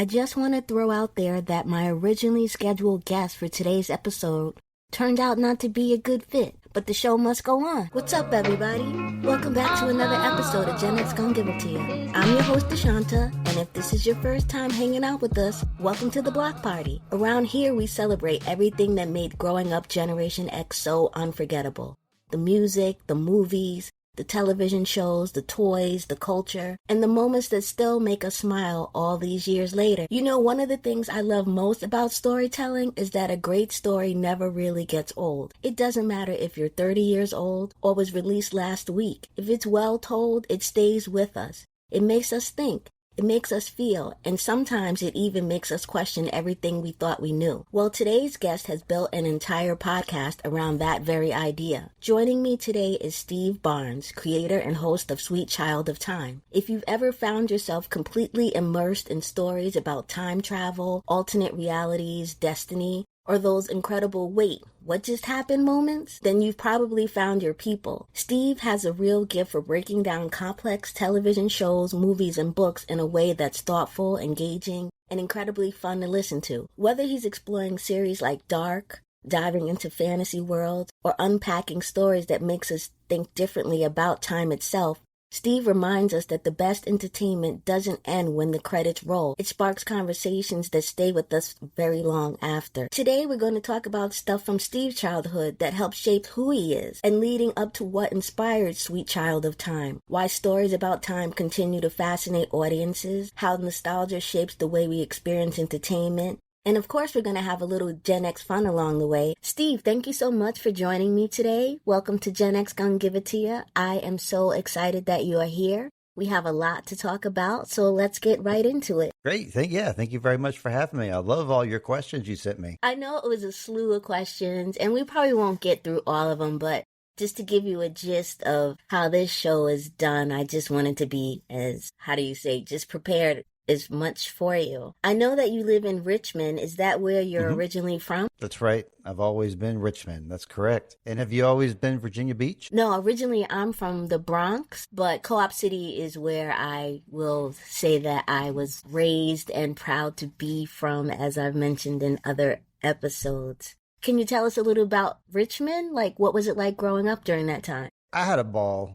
I just want to throw out there that my originally scheduled guest for today's episode turned out not to be a good fit, but the show must go on. What's up, everybody? Welcome back to another episode of Gen X Gonna Give It To You. I'm your host, Deshanta, and if this is your first time hanging out with us, welcome to the Block Party. Around here, we celebrate everything that made growing up Generation X so unforgettable. The music, the movies, the television shows, the toys, the culture, and the moments that still make us smile all these years later. You know, one of the things I love most about storytelling is that a great story never really gets old. It doesn't matter if you're 30 years old or was released last week. If it's well told, it stays with us. It makes us think. It makes us feel, and sometimes it even makes us question everything we thought we knew. Well, today's guest has built an entire podcast around that very idea. Joining me today is Steve Barnes, creator and host of Sweet Child of Time. If you've ever found yourself completely immersed in stories about time travel, alternate realities, destiny, or those incredible wait, what just happened moments, then you've probably found your people. Steve has a real gift for breaking down complex television shows, movies, and books in a way that's thoughtful, engaging, and incredibly fun to listen to. Whether he's exploring series like Dark, diving into fantasy worlds, or unpacking stories that makes us think differently about time itself, Steve reminds us that the best entertainment doesn't end when the credits roll. It sparks conversations that stay with us very long after. Today we're going to talk about stuff from Steve's childhood that helped shape who he is, and leading up to what inspired Sweet Child of Time. Why stories about time continue to fascinate audiences, how nostalgia shapes the way we experience entertainment, and of course, we're going to have a little Gen X fun along the way. Steve, thank you so much for joining me today. Welcome to Gen X Gonna Give It To You. I am so excited that you are here. We have a lot to talk about, so let's get right into it. Great. Thank you very much for having me. I love all your questions you sent me. I know it was a slew of questions, and we probably won't get through all of them, but just to give you a gist of how this show is done, I just wanted to be just prepared as much for you. I know that you live in Richmond. Is that where you're originally from? That's right. I've always been Richmond. That's correct. And have you always been Virginia Beach? No, originally I'm from the Bronx, but Co-op City is where I will say that I was raised and proud to be from, as I've mentioned in other episodes. Can you tell us a little about Richmond? Like, what was it like growing up during that time? I had a ball.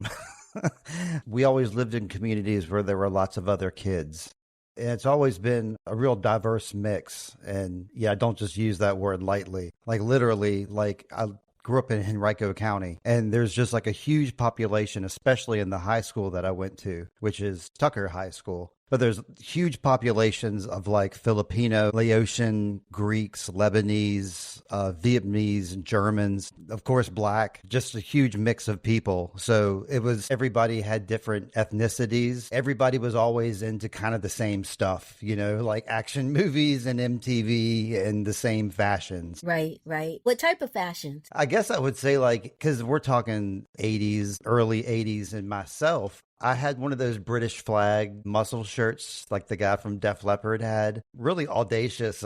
We always lived in communities where there were lots of other kids. And it's always been a real diverse mix. And yeah, I don't just use that word lightly. Like literally, like I grew up in Henrico County, and there's just like a huge population, especially in the high school that I went to, which is Tucker High School. But there's huge populations of like Filipino, Laotian, Greeks, Lebanese, Vietnamese, and Germans, of course, Black, just a huge mix of people. So everybody had different ethnicities. Everybody was always into kind of the same stuff, you know, like action movies and MTV and the same fashions. Right. What type of fashions? I guess I would say like, because we're talking 80s, early 80s, and myself, I had one of those British flag muscle shirts like the guy from Def Leppard had. Really audacious.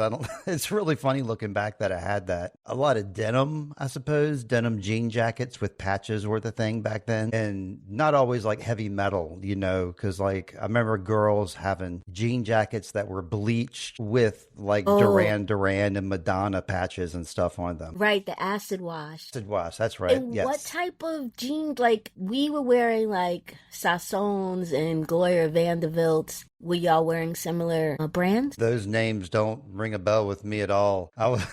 It's really funny looking back that I had that. A lot of denim, I suppose. Denim jean jackets with patches were the thing back then. And not always like heavy metal, you know, because like I remember girls having jean jackets that were bleached with like Duran Duran and Madonna patches and stuff on them. Right, the acid wash. Acid wash, that's right. And yes. What type of jeans? Like we were wearing like Sassons and Gloria Vanderbilts. Were y'all wearing similar brands? Those names don't ring a bell with me at all. I was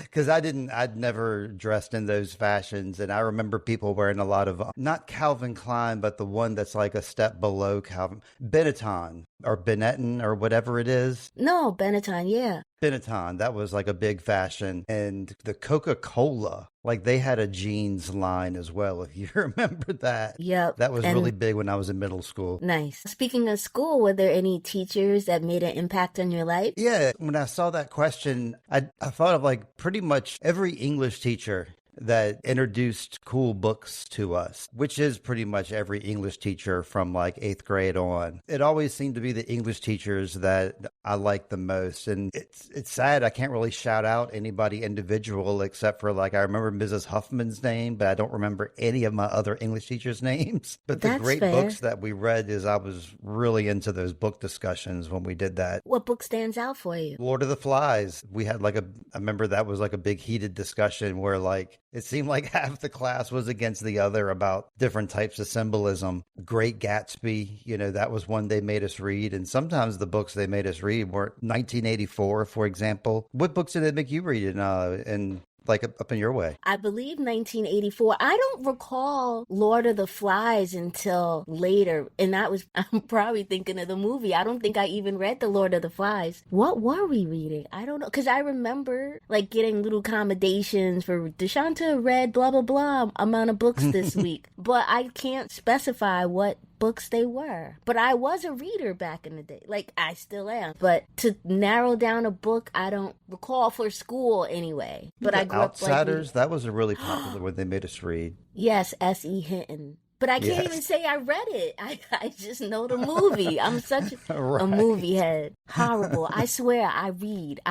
because I'd never dressed in those fashions. And I remember people wearing a lot of, not Calvin Klein, but the one that's like a step below Calvin, Benetton or Benetton or whatever it is. No, Benetton, yeah. Benetton, that was like a big fashion. And the Coca-Cola, like they had a jeans line as well, if you remember that. Yep. That was really big when I was in middle school. Nice. Speaking of school, were there any teachers that made an impact on your life? Yeah, when I saw that question, I thought of like pretty much every English teacher that introduced cool books to us, which is pretty much every English teacher from like 8th grade on. It always seemed to be the English teachers that I liked the most. And it's sad I can't really shout out anybody individual except for like I remember Mrs. Huffman's name, but I don't remember any of my other English teachers' names. But the That's great fair. books that we read is I was really into those book discussions when we did that. What book stands out for you? Lord of the Flies. We had like I remember that was like a big heated discussion where like it seemed like half the class was against the other about different types of symbolism. Great Gatsby, you know, that was one they made us read. And sometimes the books they made us read were 1984, for example. What books did they make you read in like up in your way? I believe 1984. I don't recall Lord of the Flies until later. And I'm probably thinking of the movie. I don't think I even read the Lord of the Flies. What were we reading? I don't know. Because I remember like getting little commendations for Deshanta read blah, blah, blah amount of books this week. But I can't specify what books they were. But I was a reader back in the day. Like, I still am. But to narrow down a book, I don't recall for school anyway. But I grew Outsiders, up that was a really popular one they made us read. Yes, S.E. Hinton. But I can't even say I read it. I just know the movie. I'm such a movie head. Horrible. I swear, I read.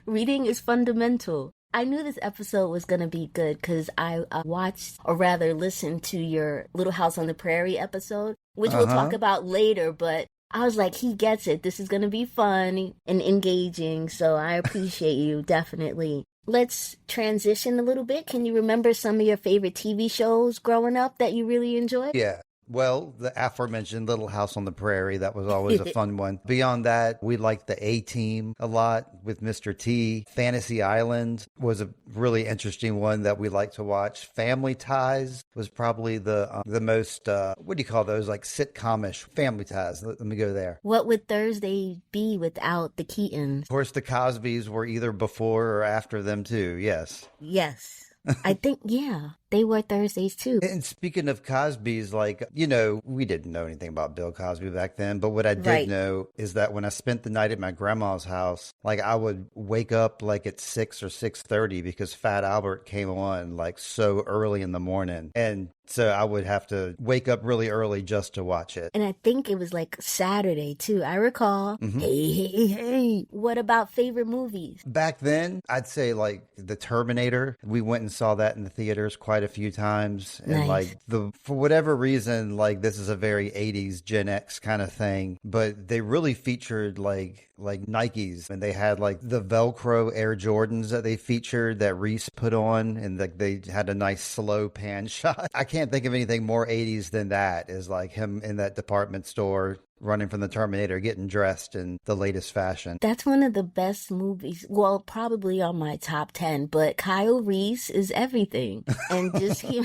Reading is fundamental. I knew this episode was going to be good because I watched, or rather listened to your Little House on the Prairie episode, which we'll talk about later, but I was like, he gets it. This is going to be fun and engaging, so I appreciate you, definitely. Let's transition a little bit. Can you remember some of your favorite TV shows growing up that you really enjoyed? Yeah. Well, the aforementioned Little House on the Prairie, that was always a fun one. Beyond that, we liked the A-Team a lot with Mr. T. Fantasy Island was a really interesting one that we liked to watch. Family Ties was probably the most, what do you call those, like sitcomish Family Ties. Let me go there. What would Thursday be without the Keatons? Of course, the Cosbys were either before or after them too, yes. Yes. I think, yeah, they were Thursdays too. And speaking of Cosby's, like, you know, we didn't know anything about Bill Cosby back then, but what I did know is that when I spent the night at my grandma's house, like I would wake up like at 6 or 6:30 because Fat Albert came on like so early in the morning. And so I would have to wake up really early just to watch it. And I think it was like Saturday too. I recall. Hey. What about favorite movies? Back then, I'd say like the Terminator. We went and saw that in the theaters quite a few times. And like for whatever reason, like this is a very 80s Gen X kind of thing, but they really featured like Nikes, and they had like the Velcro Air Jordans that they featured that Reese put on, and like they had a nice slow pan shot. I can't think of anything more 80s than that, is like him in that department store running from the Terminator, getting dressed in the latest fashion. That's one of the best movies. Well, probably on my top 10, but Kyle Reese is everything. And just he,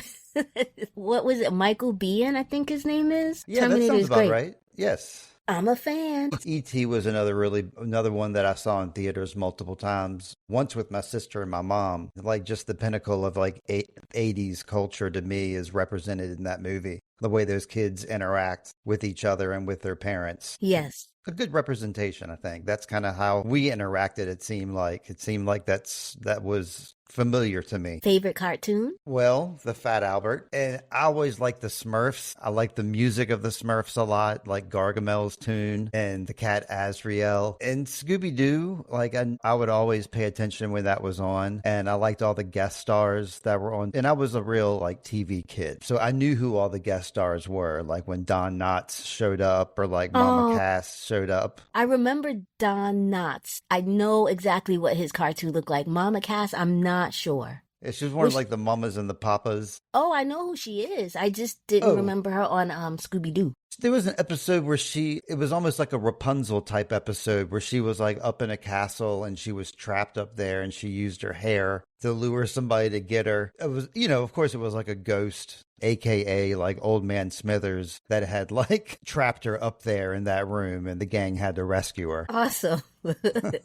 what was it? Michael Biehn, I think his name is. Yeah, Terminator that sounds is about great. Right. Yes. I'm a fan. E.T. was another one that I saw in theaters multiple times. Once with my sister and my mom. Like just the pinnacle of like 80s culture to me is represented in that movie. The way those kids interact with each other and with their parents. Yes. A good representation, I think. That's kind of how we interacted, it seemed like. It seemed like that was familiar to me. Favorite cartoon? Well, the Fat Albert. And I always liked the Smurfs. I like the music of the Smurfs a lot, like Gargamel's tune and the cat Azrael. And Scooby Doo, like I would always pay attention when that was on. And I liked all the guest stars that were on. And I was a real like TV kid. So I knew who all the guest stars were, like when Don Knotts showed up or like Mama Cass showed up. I remember Don Knotts. I know exactly what his cartoon looked like. Mama Cass, I'm not sure. It's just one of like the mamas and the papas. Oh, I know who she is. I just didn't remember her on Scooby Doo. There was an episode where it was almost like a Rapunzel type episode where she was like up in a castle and she was trapped up there and she used her hair to lure somebody to get her. It was, of course it was like a ghost, AKA like Old Man Smithers, that had like trapped her up there in that room and the gang had to rescue her. Awesome.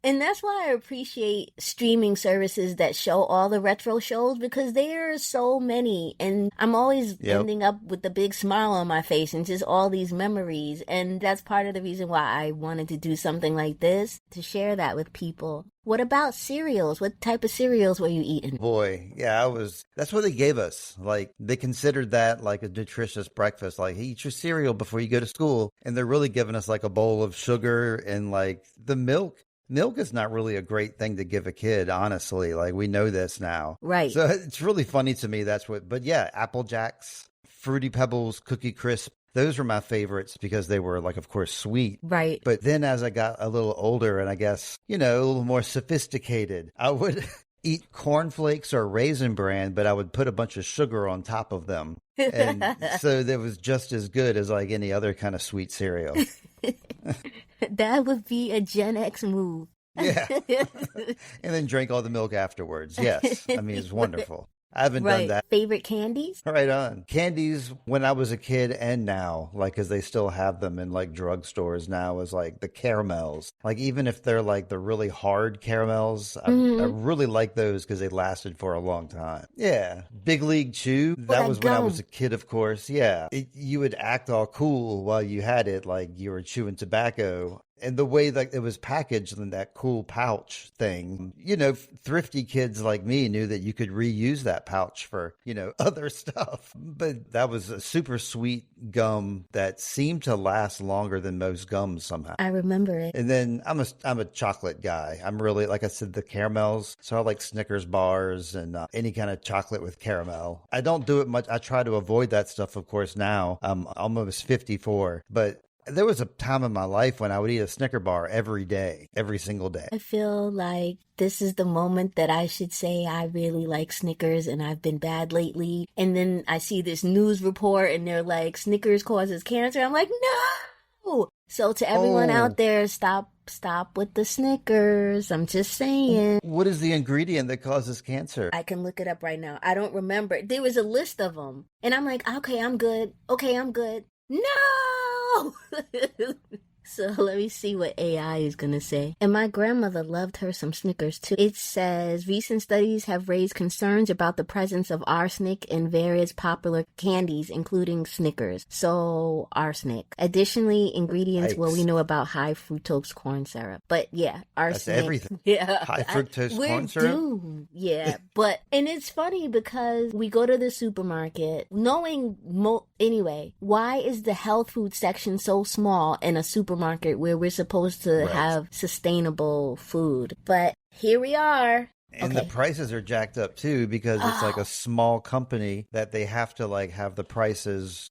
And that's why I appreciate streaming services that show all the retro shows, because there are so many and I'm always ending up with a big smile on my face and just all these memories. And that's part of the reason why I wanted to do something like this, to share that with people. What about cereals? What type of cereals were you eating? Boy, yeah, that's what they gave us. Like, they considered that like a nutritious breakfast. Like, hey, eat your cereal before you go to school. And they're really giving us like a bowl of sugar and like the milk. Milk is not really a great thing to give a kid, honestly. Like, we know this now. Right. So it's really funny to me. But yeah, Apple Jacks, Fruity Pebbles, Cookie Crisp. Those were my favorites because they were, like, of course, sweet. Right. But then as I got a little older and I guess, a little more sophisticated, I would eat cornflakes or Raisin Bran, but I would put a bunch of sugar on top of them. And so that was just as good as like any other kind of sweet cereal. That would be a Gen X move. Yeah. And then drink all the milk afterwards. Yes. I mean, it's wonderful. I haven't done that. Favorite candies? Right on. Candies when I was a kid and now, like, because they still have them in like drugstores now, is like the caramels. Like, even if they're like the really hard caramels, I really like those because they lasted for a long time. Yeah. Big League Chew. That was when I was a kid, of course. Yeah. You would act all cool while you had it, like you were chewing tobacco. And the way that it was packaged in that cool pouch thing, thrifty kids like me knew that you could reuse that pouch for, other stuff. But that was a super sweet gum that seemed to last longer than most gums somehow. I remember it. And then I'm a chocolate guy. I'm really, like I said, the caramels. So I like Snickers bars and any kind of chocolate with caramel. I don't do it much. I try to avoid that stuff, of course, now. I'm almost 54. But there was a time in my life when I would eat a Snicker bar every day, every single day. I feel like this is the moment that I should say I really like Snickers and I've been bad lately. And then I see this news report and they're like, Snickers causes cancer. I'm like, no! So to everyone out there, stop with the Snickers. I'm just saying. What is the ingredient that causes cancer? I can look it up right now. I don't remember. There was a list of them. And I'm like, okay, I'm good. No! So let me see what AI is going to say. And my grandmother loved her some Snickers too. It says, recent studies have raised concerns about the presence of arsenic in various popular candies, including Snickers. So, arsenic. Additionally, ingredients, well, we know about high fructose corn syrup. But yeah, arsenic. That's everything. Yeah. High fructose corn syrup? We're doomed. Yeah. And it's funny because we go to the supermarket knowing, anyway, why is the health food section so small in a supermarket where we're supposed to have sustainable food? But here we are. And the prices are jacked up too because it's like a small company that they have to like have the prices,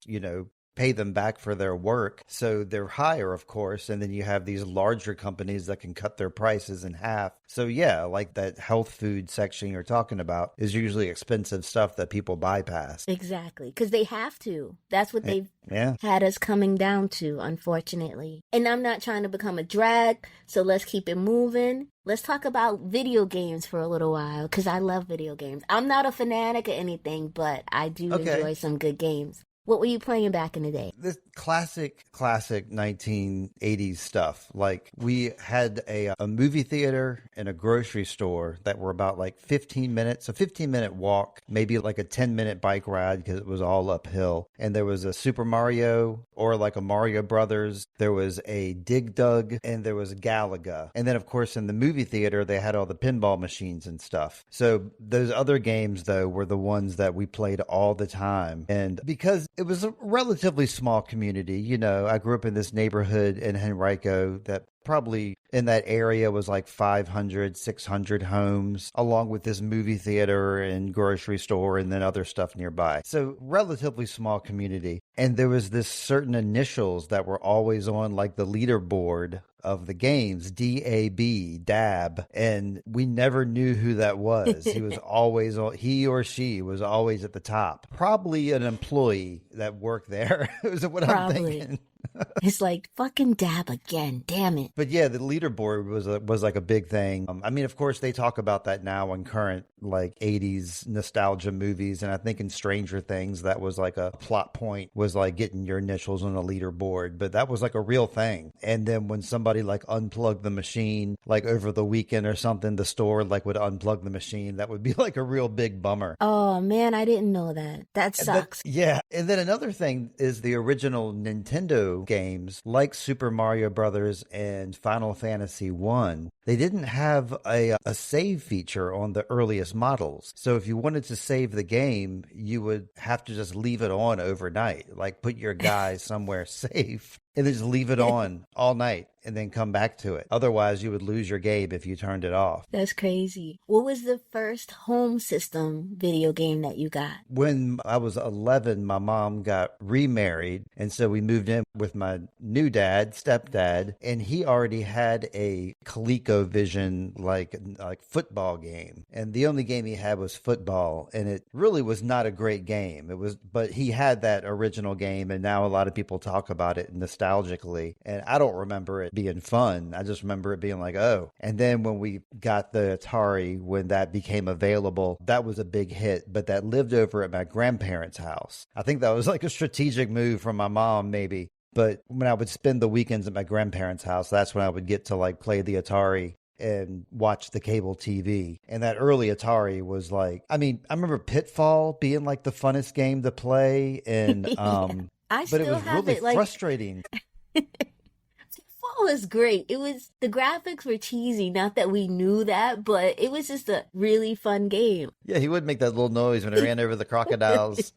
pay them back for their work. So they're higher, of course. And then you have these larger companies that can cut their prices in half. So yeah, like that health food section you're talking about is usually expensive stuff that people bypass. Exactly. Because they have to. That's what they've had us coming down to, unfortunately. And I'm not trying to become a drag, so let's keep it moving. Let's talk about video games for a little while, because I love video games. I'm not a fanatic or anything, but I do enjoy some good games. What were you playing back in the day? This classic 1980s stuff. Like, we had a movie theater and a grocery store that were about like 15 minutes, a 15-minute walk, maybe like a 10-minute bike ride because it was all uphill. And there was a Super Mario or like a Mario Brothers. There was a Dig Dug and there was a Galaga. And then, of course, in the movie theater, they had all the pinball machines and stuff. So those other games, though, were the ones that we played all the time. And because it was a relatively small community. I grew up in this neighborhood in Henrico that probably in that area was like 500, 600 homes, along with this movie theater and grocery store and then other stuff nearby. So relatively small community. And there was this certain initials that were always on like the leaderboard of the games, DAB, DAB, and we never knew who that was. He or she was always at the top. Probably an employee that worked there is what I'm thinking. It's like, fucking dab again, damn it. But yeah, the leaderboard was like a big thing. I mean, of course, they talk about that now in current like 80s nostalgia movies. And I think in Stranger Things, that was like a plot point, was like getting your initials on a leaderboard. But that was like a real thing. And then when somebody like unplugged the machine, like over the weekend or something, the store like would unplug the machine. That would be like a real big bummer. Oh man, I didn't know that. That sucks. Yeah. And then another thing is the original Nintendo Nintendo games, like Super Mario Brothers and Final Fantasy 1, they didn't have a save feature on the earliest models. So if you wanted to save the game, you would have to just leave it on overnight, like put your guy somewhere safe and then just leave it on all night and then come back to it. Otherwise, you would lose your game if you turned it off. That's crazy. What was the first home system video game that you got? When I was 11, my mom got remarried. And so we moved in with my new dad, stepdad, and he already had a ColecoVision like football game. And the only game he had was football. And it really was not a great game. But he had that original game. And now a lot of people talk about it nostalgically. And I don't remember it being fun. I just remember it being like, oh. And then when we got the Atari, when that became available, that was a big hit, but that lived over at my grandparents' house. I think that was like a strategic move from my mom, maybe. But when I would spend the weekends at my grandparents' house, that's when I would get to like play the Atari and watch the cable TV. And that early Atari was like, I mean, I remember Pitfall being like the funnest game to play. And, I but still it was have really it, like... frustrating. Fall was great. The graphics were cheesy, not that we knew that, but it was just a really fun game. Yeah, he would make that little noise when he ran over the crocodiles.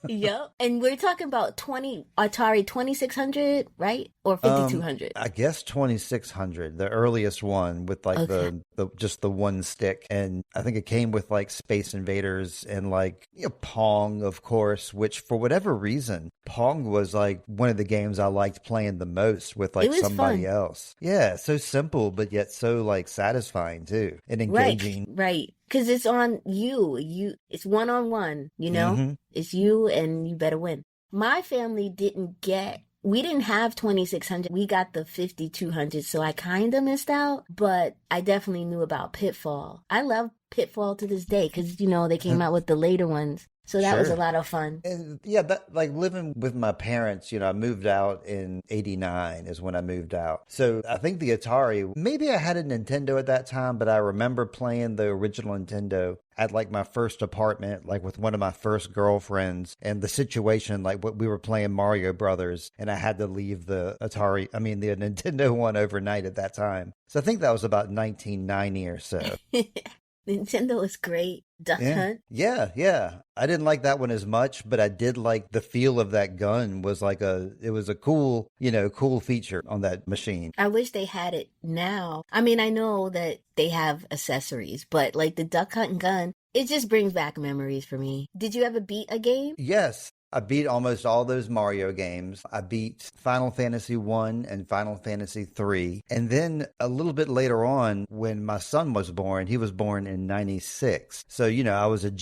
Yep. And we're talking about Atari 2600, right? Or 5200? I guess 2600, the earliest one with like the just the one stick. And I think it came with like Space Invaders and like Pong, of course, which for whatever reason, Pong was like one of the games I liked playing the most with like somebody else. Yeah, so simple, but yet so like satisfying too and engaging. Right. Because it's on you. It's one-on-one, you know? Mm-hmm. It's you and you better win. My family we didn't have 2600. We got the 5200, so I kind of missed out, but I definitely knew about Pitfall. I love Pitfall to this day because, they came out with the later ones. So that was a lot of fun. And yeah, that, like living with my parents, I moved out in 89 is when I moved out. So I think the Atari, maybe I had a Nintendo at that time, but I remember playing the original Nintendo at like my first apartment, like with one of my first girlfriends, and the situation, like what we were playing Mario Brothers, and I had to leave the Nintendo one overnight at that time. So I think that was about 1990 or so. Nintendo was great. Duck Hunt. Yeah. I didn't like that one as much, but I did like the feel of that gun was like it was a cool feature on that machine. I wish they had it now. I mean, I know that they have accessories, but like the Duck Hunt gun, it just brings back memories for me. Did you ever beat a game? Yes. I beat almost all those Mario games. I beat Final Fantasy 1 and Final Fantasy 3. And then a little bit later on, when my son was born, he was born in 96. So, I was a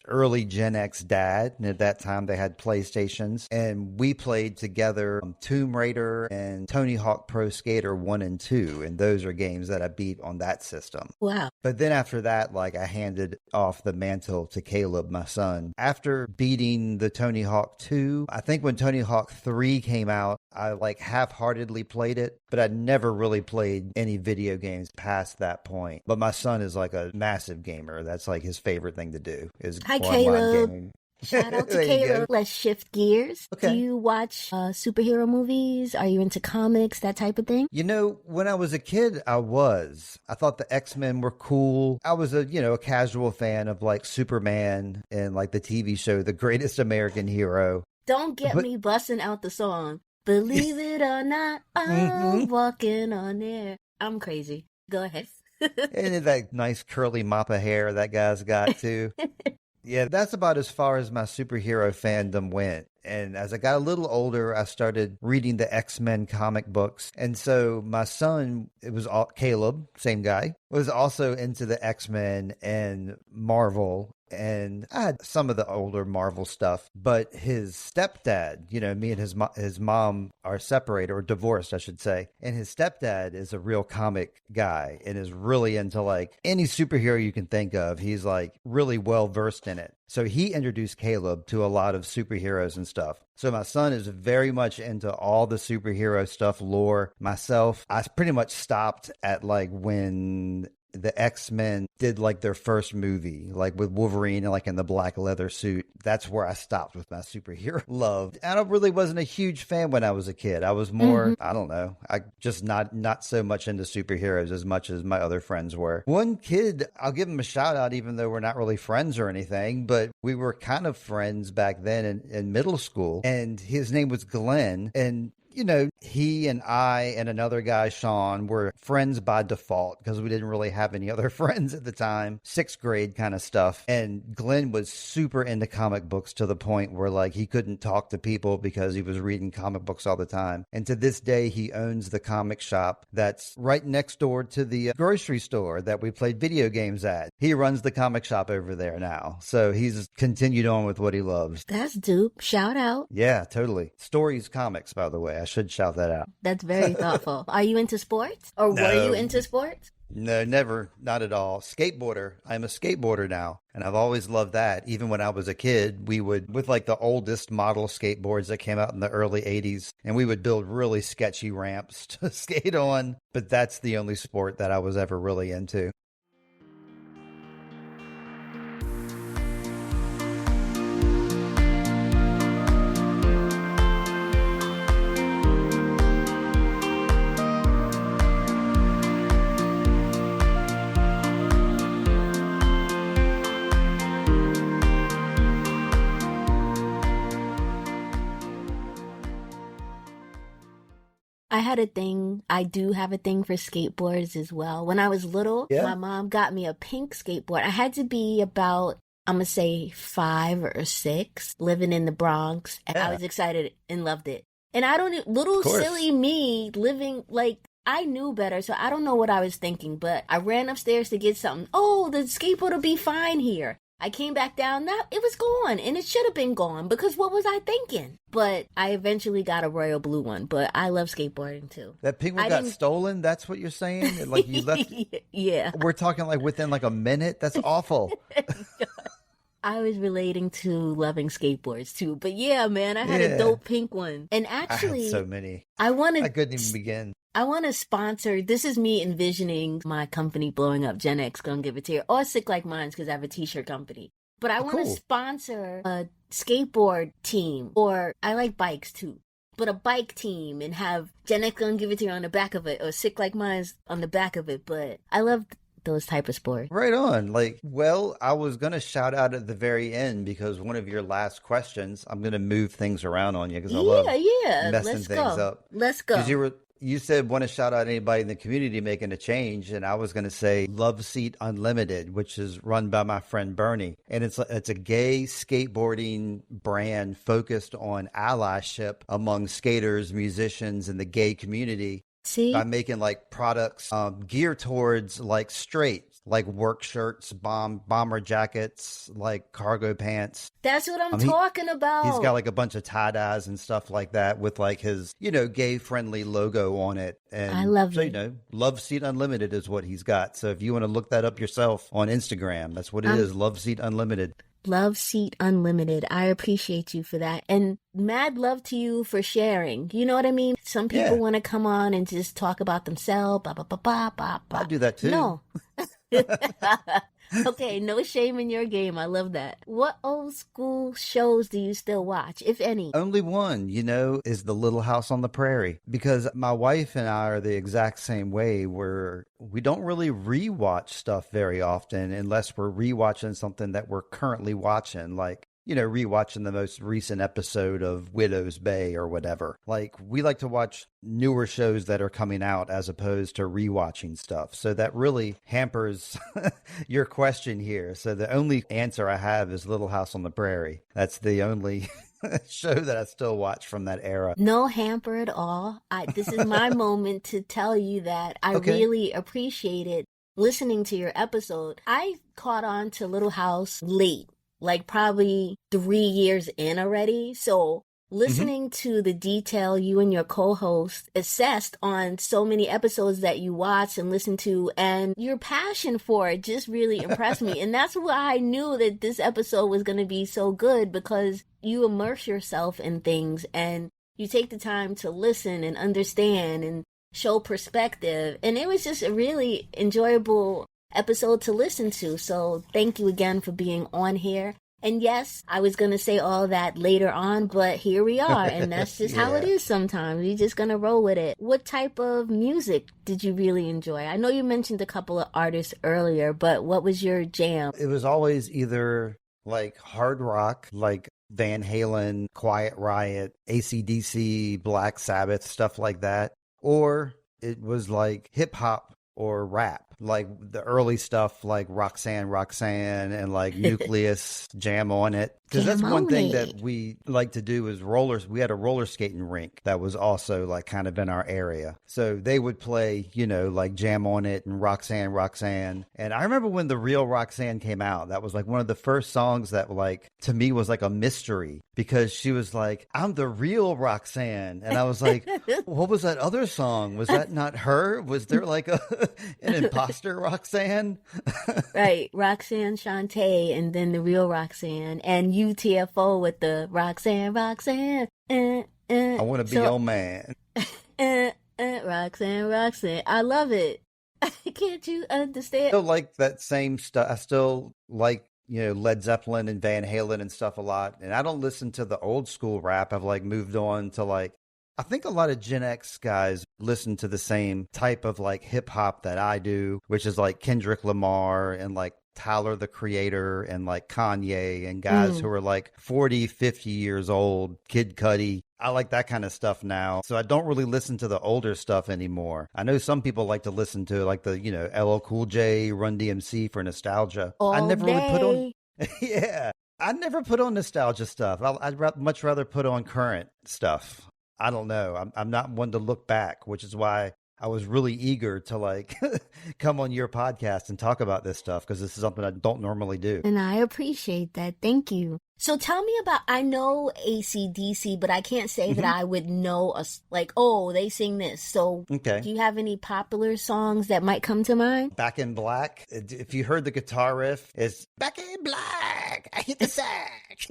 early Gen X dad. And at that time, they had PlayStations. And we played together Tomb Raider and Tony Hawk Pro Skater 1 and 2. And those are games that I beat on that system. Wow. But then after that, like I handed off the mantle to Caleb, my son. After beating the Tony Hawk 2. I think when Tony Hawk 3 came out, I like half-heartedly played it, but I never really played any video games past that point. But my son is like a massive gamer. That's like his favorite thing to do is Hi, online Caleb. gaming. Shout out to Caleb. Let's shift gears. Okay. Do you watch superhero movies? Are you into comics, that type of thing? When I was a kid, I thought the X-Men were cool. I was a casual fan of like Superman and like the TV show, The Greatest American Hero. Don't get me busting out the song. Believe it or not, I'm walking on air. I'm crazy. Go ahead. And that nice curly mop of hair that guy's got too. Yeah, that's about as far as my superhero fandom went. And as I got a little older, I started reading the X-Men comic books. And so my son, Caleb, same guy, was also into the X-Men and Marvel. And I had some of the older Marvel stuff, but his stepdad, me and his mom are separated or divorced, I should say. And his stepdad is a real comic guy and is really into like any superhero you can think of. He's like really well versed in it. So he introduced Caleb to a lot of superheroes and stuff. So my son is very much into all the superhero stuff, lore. Myself, I pretty much stopped at like when the X-Men did like their first movie, like with Wolverine and like in the black leather suit. That's where I stopped with my superhero love. And I really wasn't a huge fan when I was a kid. I was more, I don't know, I just not so much into superheroes as much as my other friends were. One kid, I'll give him a shout out, even though we're not really friends or anything, but we were kind of friends back then in middle school. And his name was Glenn. And you know, he and I and another guy, Sean, were friends by default because we didn't really have any other friends at the time. Sixth grade kind of stuff. And Glenn was super into comic books to the point where like he couldn't talk to people because he was reading comic books all the time. And to this day, he owns the comic shop that's right next door to the grocery store that we played video games at. He runs the comic shop over there now. So he's continued on with what he loves. That's dope. Shout out. Yeah, totally. Stories Comics, by the way. I should shout that out. That's very thoughtful. Are you into sports? Or No. were you into sports? No, never. Not at all. Skateboarder. I'm a skateboarder now. And I've always loved that. Even when I was a kid, we would, with like the oldest model skateboards that came out in the early 80s, and we would build really sketchy ramps to skate on. But that's the only sport that I was ever really into. I do have a thing for skateboards as well. When I was little, my mom got me a pink skateboard. I had to be about, I'm going to say 5 or 6, living in the Bronx. And I was excited and loved it. And I don't, little silly me living like, I knew better, so I don't know what I was thinking, but I ran upstairs to get something. Oh, the skateboard will be fine here. I came back down, now it was gone, and it should have been gone, because what was I thinking? But I eventually got a royal blue one, but I love skateboarding too. That pink one got stolen? That's what you're saying? Like you left? Yeah. We're talking like within like a minute? That's awful. I was relating to loving skateboards too, but yeah, man, I had a dope pink one. And actually, I had so many. I couldn't even begin. I want to sponsor, this is me envisioning my company blowing up, Gen X, gonna give it to you, or Sick Like Minds, because I have a t-shirt company. But I want to sponsor a skateboard team, or I like bikes too, but a bike team, and have Gen X gonna give it to you on the back of it, or Sick Like Minds on the back of it. But I love those type of sports. Right on. Like, well, I was going to shout out at the very end because one of your last questions, I'm going to move things around on you because I love messing things up. Let's go. Because you said want to shout out anybody in the community making a change, and I was going to say Love Seat Unlimited, which is run by my friend Bernie, and it's a gay skateboarding brand focused on allyship among skaters, musicians, and the gay community. See? By making like products geared towards like straight, like work shirts, bomber jackets, like cargo pants. That's what I'm talking about. He's got like a bunch of tie-dyes and stuff like that with like his, gay friendly logo on it. And I love it. Love Seat Unlimited is what he's got. So if you want to look that up yourself on Instagram, that's what it is. Love Seat Unlimited. Love Seat Unlimited. I appreciate you for that. And mad love to you for sharing. You know what I mean? Some people want to come on and just talk about themselves. I'll do that too. No. Okay, no shame in your game. I love that. What old school shows do you still watch, if any? Only one, is The Little House on the Prairie. Because my wife and I are the exact same way, where we don't really rewatch stuff very often unless we're rewatching something that we're currently watching, like rewatching the most recent episode of Widow's Bay or whatever. Like, we like to watch newer shows that are coming out as opposed to rewatching stuff. So that really hampers your question here. So the only answer I have is Little House on the Prairie. That's the only show that I still watch from that era. No hamper at all. This is my moment to tell you that I really appreciated listening to your episode. I caught on to Little House late. Like probably 3 years in already. So listening to the detail you and your co-host assessed on so many episodes that you watch and listen to, and your passion for it just really impressed me. And that's why I knew that this episode was going to be so good, because you immerse yourself in things and you take the time to listen and understand and show perspective. And it was just a really enjoyable episode to listen to. So thank you again for being on here. And yes, I was going to say all that later on, but here we are. And that's just how it is sometimes. We're just going to roll with it. What type of music did you really enjoy? I know you mentioned a couple of artists earlier, but what was your jam? It was always either like hard rock, like Van Halen, Quiet Riot, AC/DC, Black Sabbath, stuff like that. Or it was like hip hop or rap, like the early stuff like Roxanne and like Nucleus, Jam on It. Because that's one thing that we like to do is rollers. We had a roller skating rink that was also like kind of in our area. So they would play, you know, like Jam on It and Roxanne. And I remember when the real Roxanne came out, that was like one of the first songs that like to me was like a mystery because she was like, I'm the real Roxanne. And I was like, what was that other song? Was that not her? Was there like an imposter Roxanne? Right. Roxanne Shante and then the real Roxanne and UTFO with the Roxanne. I want to be your man. Roxanne. I love it. Can't you understand? I still like that same stuff. I still like, you know, Led Zeppelin and Van Halen and stuff a lot. And I don't listen to the old school rap. I've like moved on to like, I think a lot of Gen X guys listen to the same type of like hip hop that I do, which is like Kendrick Lamar and like Tyler the Creator and like Kanye and guys who are like 40, 50 years old, Kid Cudi. I like that kind of stuff now. So I don't really listen to the older stuff anymore. I know some people like to listen to like the, you know, LL Cool J, Run DMC for nostalgia. I never really put on, yeah, I never put on nostalgia stuff. I'd much rather put on current stuff. I don't know. I'm not one to look back, which is why I was really eager to like come on your podcast and talk about this stuff because this is something I don't normally do. And I appreciate that. Thank you. So tell me about, I know AC/DC, but I can't say that I would know, like, oh, they sing this. So do you have any popular songs that might come to mind? Back in Black. If you heard the guitar riff, it's Back in Black. I hit the sack.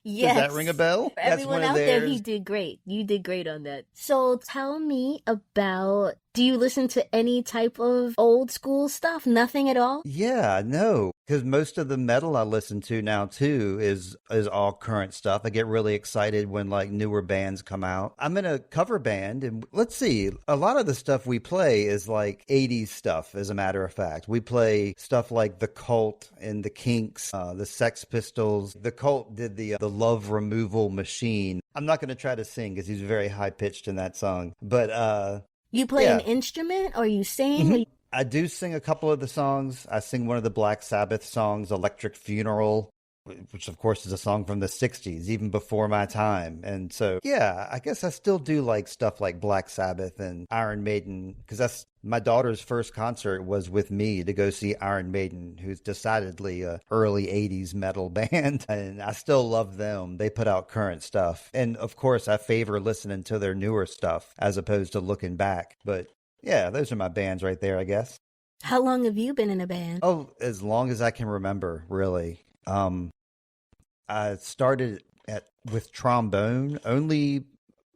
Yes. Does that ring a bell? For everyone out there, he did great. You did great on that. So tell me about, do you listen to any type of old school stuff? Nothing at all? Yeah, no. Because most of the metal I listen to now too is all current stuff. I get really excited when like newer bands come out. I'm in a cover band and let's see, a lot of the stuff we play is like 80s stuff, as a matter of fact. We play stuff like The Cult and The Kinks, the Sex Pistols. The Cult did the Love Removal Machine. I'm not going to try to sing because he's very high pitched in that song, but you play an instrument or you sing? I do sing a couple of the songs. I sing one of the Black Sabbath songs, Electric Funeral, which of course is a song from the 60s, even before my time. And so, yeah, I guess I still do like stuff like Black Sabbath and Iron Maiden, because that's my daughter's first concert was with me to go see Iron Maiden, who's decidedly a early 80s metal band. And I still love them. They put out current stuff. And of course, I favor listening to their newer stuff as opposed to looking back. But yeah, those are my bands right there, I guess. How long have you been in a band? Oh, as long as I can remember, really. I started with trombone only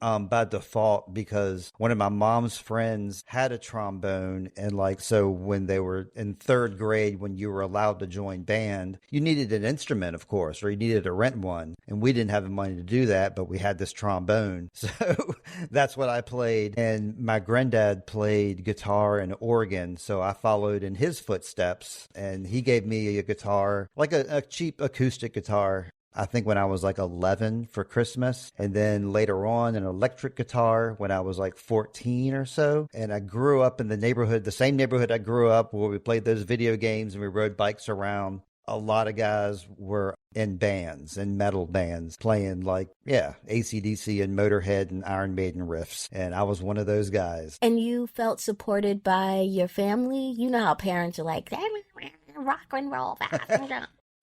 by default because one of my mom's friends had a trombone, and like so when they were in third grade, when you were allowed to join band, you needed an instrument, of course, or you needed to rent one, and we didn't have the money to do that, but we had this trombone, so that's what I played. And my granddad played guitar and organ, so I followed in his footsteps, and he gave me a guitar, like a cheap acoustic guitar, I think when I was like 11 for Christmas, and then later on an electric guitar when I was like 14 or so. And I grew up in the neighborhood, the same neighborhood I grew up where we played those video games and we rode bikes around. A lot of guys were in bands, in metal bands, playing like, AC/DC and Motorhead and Iron Maiden riffs. And I was one of those guys. And you felt supported by your family? You know how parents are like, rock and roll,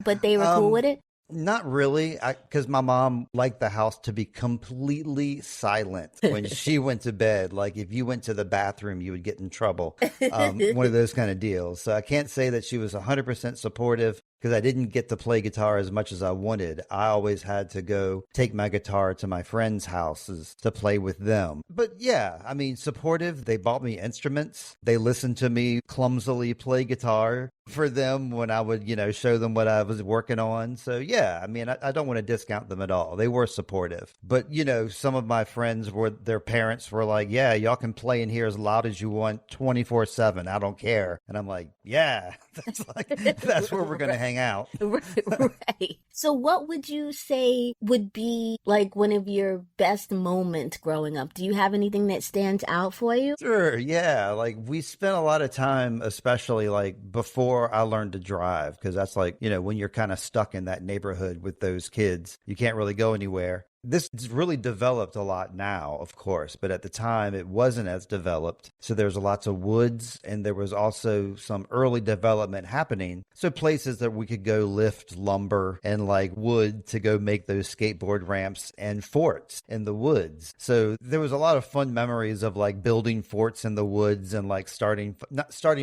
but they were cool with it? Not really, because my mom liked the house to be completely silent when she went to bed. Like if you went to the bathroom, you would get in trouble. One of those kind of deals. So I can't say that she was 100% supportive, because I didn't get to play guitar as much as I wanted. I always had to go take my guitar to my friends' houses to play with them. But yeah, I mean, supportive. They bought me instruments. They listened to me clumsily play guitar for them when I would, show them what I was working on. So yeah, I mean, I don't want to discount them at all. They were supportive. But, some of my friends their parents were like, yeah, y'all can play in here as loud as you want 24/7. I don't care. And I'm like, yeah, that's where we're going to hang out. Right. So what would you say would be like one of your best moments growing up? Do you have anything that stands out for you? Sure. Yeah. Like we spent a lot of time, especially like before I learned to drive, because that's like, when you're kind of stuck in that neighborhood with those kids, you can't really go anywhere. This has really developed a lot now, of course, but at the time it wasn't as developed. So there's lots of woods, and there was also some early development happening. So places that we could go lift lumber and like wood to go make those skateboard ramps and forts in the woods. So there was a lot of fun memories of like building forts in the woods and like starting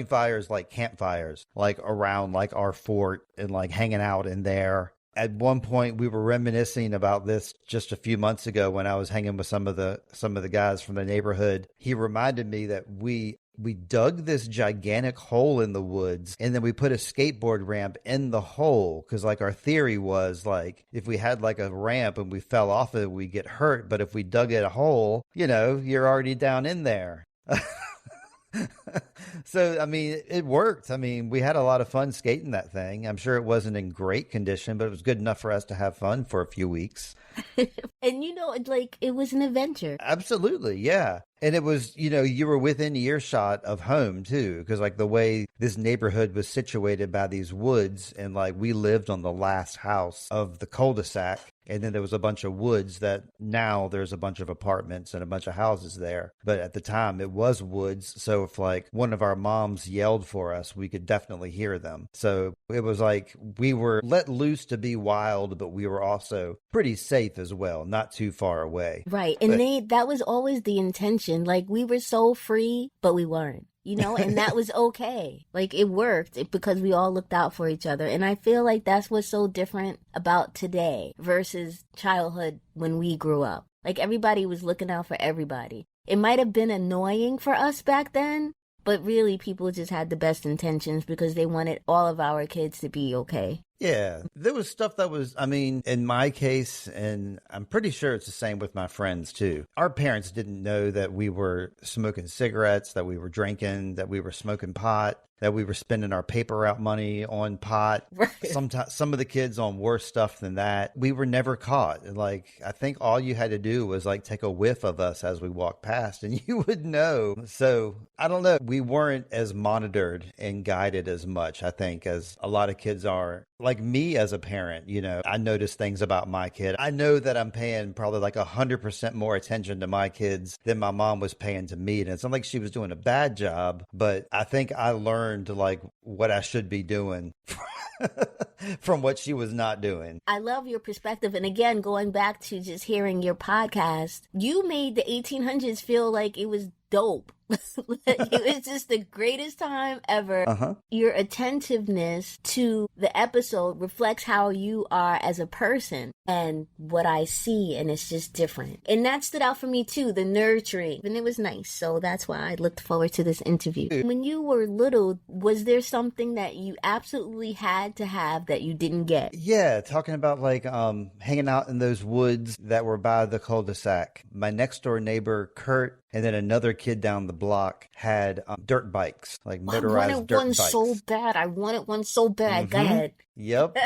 fires, like campfires, like around like our fort and like hanging out in there. At one point, we were reminiscing about this just a few months ago when I was hanging with some of the guys from the neighborhood. He reminded me that we dug this gigantic hole in the woods, and then we put a skateboard ramp in the hole, because like our theory was like if we had like a ramp and we fell off it, we'd get hurt. But if we dug a hole, you're already down in there. So, I mean, it worked. I mean, we had a lot of fun skating that thing. I'm sure it wasn't in great condition, but it was good enough for us to have fun for a few weeks. And like it was an adventure. Absolutely. Yeah. And it was, you were within earshot of home too, because like the way this neighborhood was situated by these woods, and like we lived on the last house of the cul-de-sac. And then there was a bunch of woods that now there's a bunch of apartments and a bunch of houses there. But at the time it was woods. So if like one of our moms yelled for us, we could definitely hear them. So it was like we were let loose to be wild, but we were also pretty safe as well, not too far away. Right. And that was always the intention. Like we were so free, but we weren't. And that was okay. Like it worked because we all looked out for each other. And I feel like that's what's so different about today versus childhood when we grew up. Like everybody was looking out for everybody. It might have been annoying for us back then, but really people just had the best intentions because they wanted all of our kids to be okay. Yeah, there was stuff that was, I mean, in my case, and I'm pretty sure it's the same with my friends too. Our parents didn't know that we were smoking cigarettes, that we were drinking, that we were smoking pot, that we were spending our paper route money on pot. Right. Sometimes some of the kids on worse stuff than that. We were never caught. Like, I think all you had to do was like take a whiff of us as we walked past and you would know. So I don't know. We weren't as monitored and guided as much, I think, as a lot of kids are. Like me as a parent, I notice things about my kid. I know that I'm paying probably like 100% more attention to my kids than my mom was paying to me. And it's not like she was doing a bad job, but I think I learned like what I should be doing from what she was not doing. I love your perspective. And again, going back to just hearing your podcast, you made the 1800s feel like it was dope. It was just the greatest time ever. Uh-huh. Your attentiveness to the episode reflects how you are as a person and what I see, and it's just different. And that stood out for me too, the nurturing, and it was nice. So that's why I looked forward to this interview. When you were little, was there something that you absolutely had to have that you didn't get? Yeah, talking about like hanging out in those woods that were by the cul-de-sac. My next door neighbor, Kurt, and then another kid down the block had dirt bikes, like motorized dirt bikes. I wanted one so bad. Go ahead. Yep.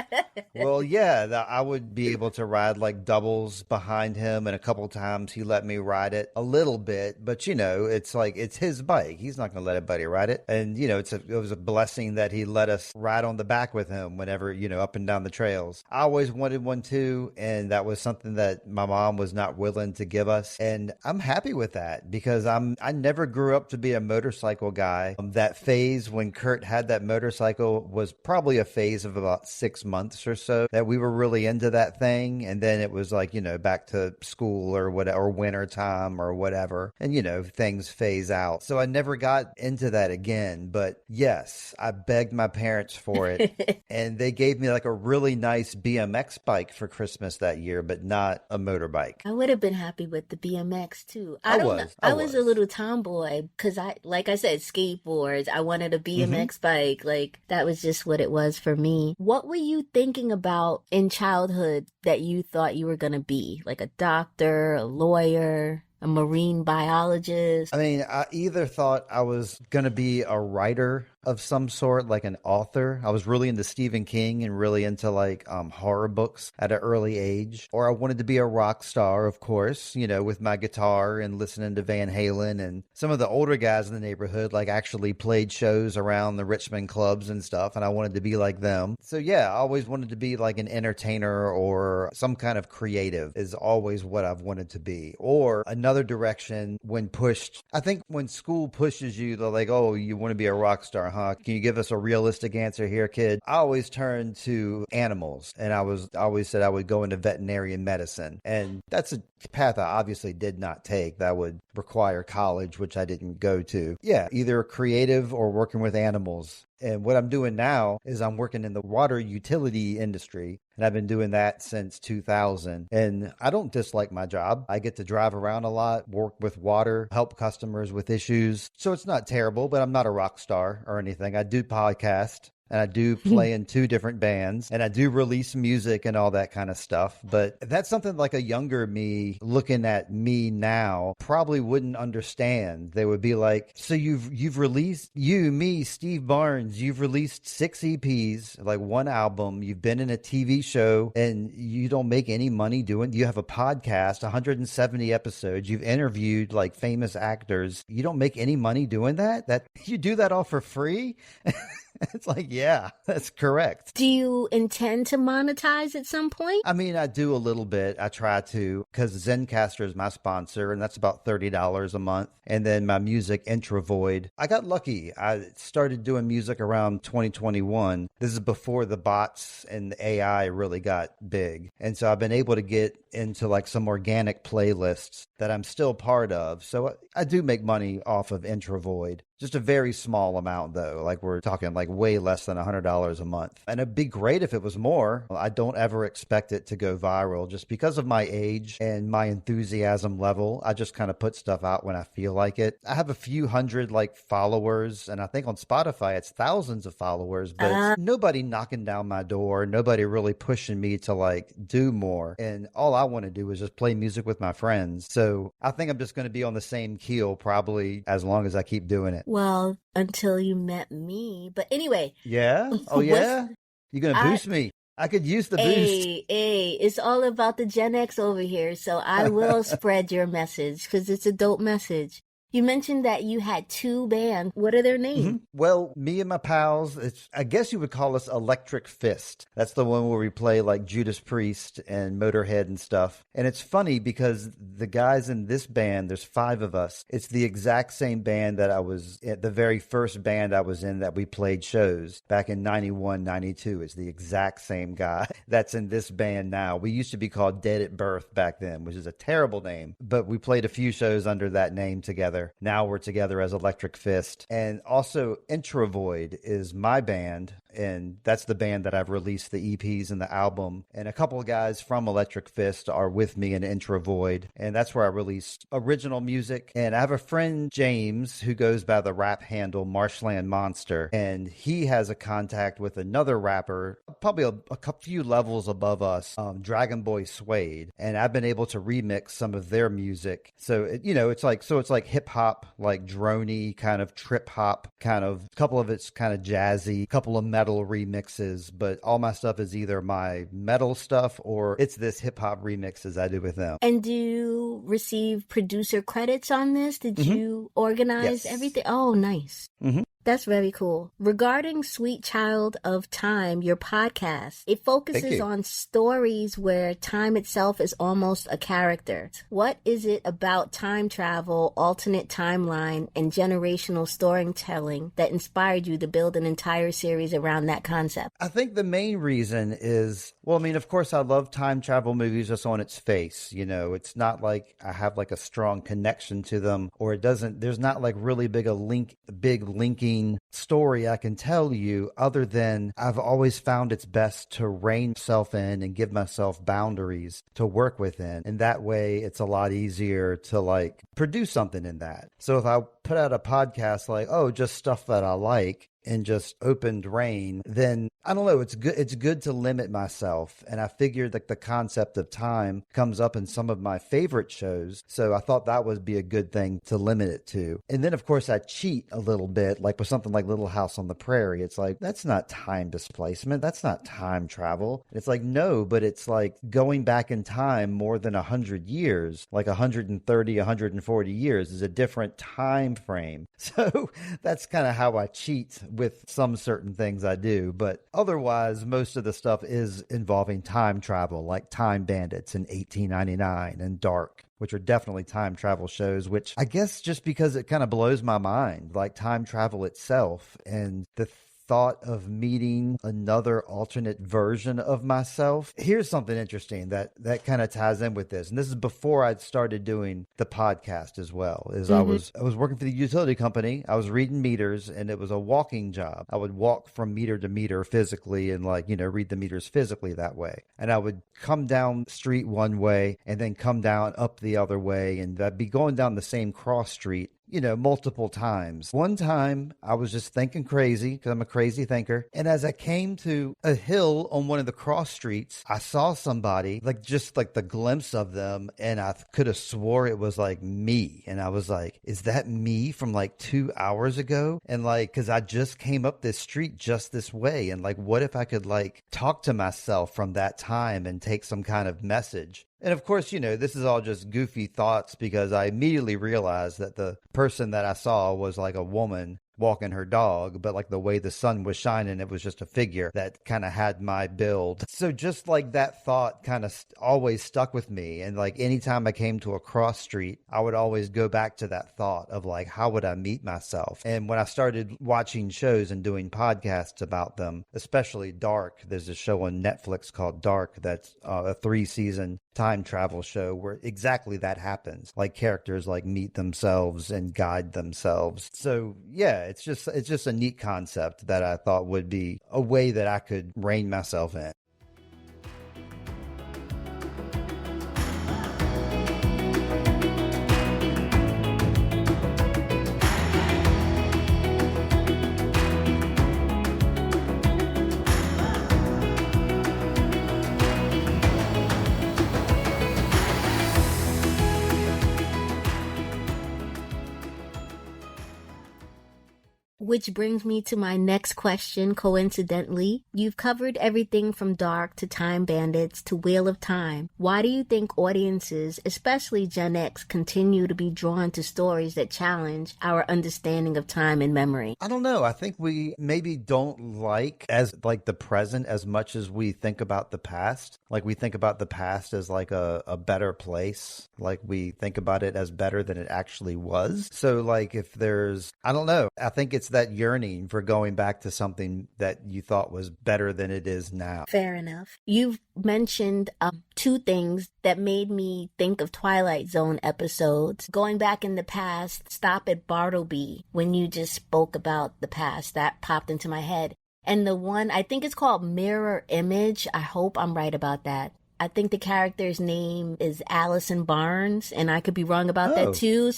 Well, yeah, I would be able to ride like doubles behind him, and a couple times he let me ride it a little bit, but it's like it's his bike. He's not going to let anybody ride it. And it was a blessing that he let us ride on the back with him whenever, up and down the trails. I always wanted one too, and that was something that my mom was not willing to give us. And I'm happy with that because I never grew up to be a motorcycle guy. That phase when Kurt had that motorcycle was probably a phase of about about 6 months or so that we were really into that thing. And then it was like, back to school or whatever, or winter time or whatever. And, things phase out. So I never got into that again. But yes, I begged my parents for it. And they gave me like a really nice BMX bike for Christmas that year, but not a motorbike. I would have been happy with the BMX too. I don't know. I was a little tomboy because like I said, skateboards. I wanted a BMX bike. Like that was just what it was for me. What were you thinking about in childhood that you thought you were going to be? Like a doctor, a lawyer, a marine biologist? I mean, I either thought I was going to be a writer of some sort, like an author. I was really into Stephen King and really into like horror books at an early age. Or I wanted to be a rock star, of course, with my guitar and listening to Van Halen. And some of the older guys in the neighborhood like actually played shows around the Richmond clubs and stuff. And I wanted to be like them. So yeah, I always wanted to be like an entertainer or some kind of creative is always what I've wanted to be. Or another direction when pushed. I think when school pushes you, they're like, oh, you want to be a rock star, huh? Can you give us a realistic answer here, kid? I always turned to animals, and I always said I would go into veterinarian medicine. And that's a path I obviously did not take. That would require college, which I didn't go to. Yeah, either creative or working with animals. And what I'm doing now is I'm working in the water utility industry, and I've been doing that since 2000. And I don't dislike my job. I get to drive around a lot, work with water, help customers with issues. So it's not terrible, but I'm not a rock star or anything. I do podcast. And I do play in 2 different bands, and I do release music and all that kind of stuff. But that's something like a younger me looking at me now probably wouldn't understand. They would be like, so you've released, me, Steve Barnes, you've released 6 EPs, like 1 album. You've been in a TV show and you don't make any money doing, you have a podcast, 170 episodes. You've interviewed like famous actors. You don't make any money doing that you do that all for free? It's like, yeah, that's correct. Do you intend to monetize at some point? I mean, I do a little bit. I try to, because Zencastr is my sponsor, and that's about $30 a month. And then my music, Introvoid. I got lucky. I started doing music around 2021. This is before the bots and the AI really got big. And so I've been able to get into like some organic playlists that I'm still part of. So I do make money off of Introvoid. Just a very small amount, though. Like we're talking like way less than $100 a month. And it'd be great if it was more. I don't ever expect it to go viral just because of my age and my enthusiasm level. I just kind of put stuff out when I feel like it. I have a few hundred like followers, and I think on Spotify it's thousands of followers, but nobody knocking down my door, nobody really pushing me to like do more. And all I want to do is just play music with my friends. So I think I'm just going to be on the same keel probably as long as I keep doing it. Well, until you met me. But anyway. Yeah? Oh, yeah? You're going to boost me. I could use the boost. Hey, it's all about the Gen X over here. So I will spread your message because it's a dope message. You mentioned that you had 2 bands. What are their names? Mm-hmm. Well, me and my pals, I guess you would call us Electric Fist. That's the one where we play like Judas Priest and Motorhead and stuff. And it's funny because the guys in this band, there's 5 of us. It's the exact same band that I was at, the very first band I was in that we played shows back in 91, 92. It's the exact same guy that's in this band now. We used to be called Dead at Birth back then, which is a terrible name, but we played a few shows under that name together. Now we're together as Electric Fist. And also Introvoid is my band, and that's the band that I've released the EPs and the album. And a couple of guys from Electric Fist are with me in Introvoid, and that's where I released original music. And I have a friend, James, who goes by the rap handle Marshland Monster, and he has a contact with another rapper, probably a few levels above us, Dragon Boy Suede. And I've been able to remix some of their music. So, it's like hip hop, like droney kind of trip hop kind of, a couple of it's kind of jazzy, a couple of metal remixes, but all my stuff is either my metal stuff or it's this hip hop remixes I do with them. And do you receive producer credits on this? Did you organize everything? Oh, nice. Mm-hmm. That's very cool. Regarding Sweet Child of Time, your podcast, it Thank focuses you. on stories where time itself is almost a character. What is it about time travel, alternate timeline, and generational storytelling that inspired you to build an entire series around that concept? I think the main reason is, well, I mean, of course, I love time travel movies just on its face. You know, it's not like I have like a strong connection to them, or it doesn't, there's not like really big linking story I can tell you, other than I've always found it's best to rein myself in and give myself boundaries to work within. And that way it's a lot easier to like produce something in that. So if I put out a podcast like, oh, just stuff that I like, and just opened reign, then I don't know, it's good to limit myself. And I figured that the concept of time comes up in some of my favorite shows, so I thought that would be a good thing to limit it to. And then of course I cheat a little bit, like with something like Little House on the Prairie. It's like, that's not time displacement, that's not time travel. And it's like, no, but it's like going back in time more than 100 years, like 130, 140 years is a different time frame. So that's kind of how I cheat with some certain things I do. But otherwise, most of the stuff is involving time travel, like Time Bandits in 1899 and Dark, which are definitely time travel shows, which I guess just because it kind of blows my mind, like time travel itself and the thought of meeting another alternate version of myself. Here's something interesting that kind of ties in with this. And this is before I'd started doing the podcast as well. Is I was working for the utility company. I was reading meters, and it was a walking job. I would walk from meter to meter physically and read the meters physically that way. And I would come down the street one way and then come down up the other way, and I'd be going down the same cross street multiple times. One time I was just thinking crazy because I'm a crazy thinker. And as I came to a hill on one of the cross streets, I saw somebody, just the glimpse of them. And I could have swore it was like me. And I was like, is that me from like 2 hours ago? And cause I just came up this street just this way. And what if I could talk to myself from that time and take some kind of message? And of course, this is all just goofy thoughts because I immediately realized that the person that I saw was like a woman walking her dog, but the way the sun was shining, it was just a figure that kind of had my build. So just that thought kind of always stuck with me. And anytime I came to a cross street, I would always go back to that thought of how would I meet myself? And when I started watching shows and doing podcasts about them, especially Dark, there's a show on Netflix called Dark that's a 3-season time travel show where exactly that happens. Characters meet themselves and guide themselves. So yeah, it's just a neat concept that I thought would be a way that I could rein myself in. Which brings me to my next question, coincidentally. You've covered everything from Dark to Time Bandits to Wheel of Time. Why do you think audiences, especially Gen X, continue to be drawn to stories that challenge our understanding of time and memory? I don't know. I think we maybe don't like the present as much as we think about the past. We think about the past as a better place. We think about it as better than it actually was. So if there's, I don't know, I think it's that yearning for going back to something that you thought was better than it is now. Fair enough. You've mentioned two things that made me think of Twilight Zone episodes. Going back in the past, Stop at Bartleby, when you just spoke about the past, that popped into my head. And the one, I think it's called Mirror Image. I hope I'm right about that. I think the character's name is Allison Barnes, and I could be wrong about that too.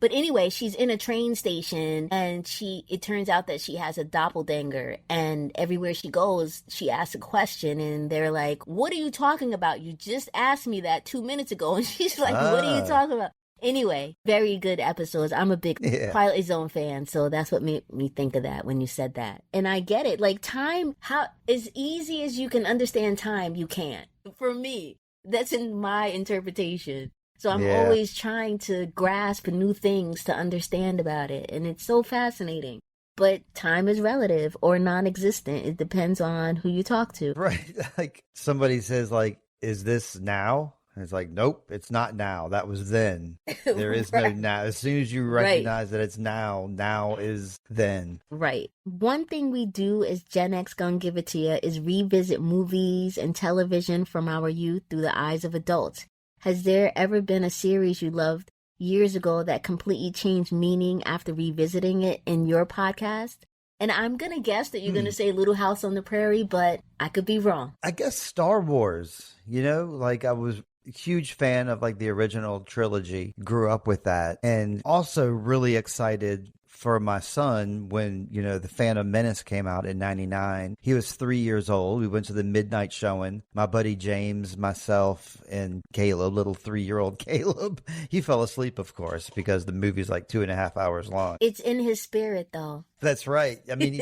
But anyway, she's in a train station, and it turns out that she has a doppelganger, and everywhere she goes, she asks a question, and they're like, "What are you talking about? You just asked me that 2 minutes ago." And she's like, "What are you talking about?" Anyway, very good episodes. I'm a big Twilight Zone fan, so that's what made me think of that when you said that. And I get it. Time, how as easy as you can understand time, you can't. For me, that's in my interpretation. So I'm always trying to grasp new things to understand about it. And it's so fascinating. But time is relative or non-existent. It depends on who you talk to. Right. Like somebody says, like, is this now? And it's like, nope, it's not now. That was then. There is no Right. now. As soon as you Right. recognize that it's now, now is then. Right. One thing we do as Gen X gonna give it to you is revisit movies and television from our youth through the eyes of adults. Has there ever been a series you loved years ago that completely changed meaning after revisiting it in your podcast? And I'm gonna guess that you're gonna say Little House on the Prairie, but I could be wrong. I guess Star Wars, like I was a huge fan of like the original trilogy, grew up with that, and also really excited for my son when, the Phantom Menace came out in 99. He was 3 years old. We went to the midnight showing. My buddy James, myself, and Caleb, little 3-year-old Caleb, he fell asleep, of course, because the movie's like 2.5 hours long. It's in his spirit, though. That's right. I mean,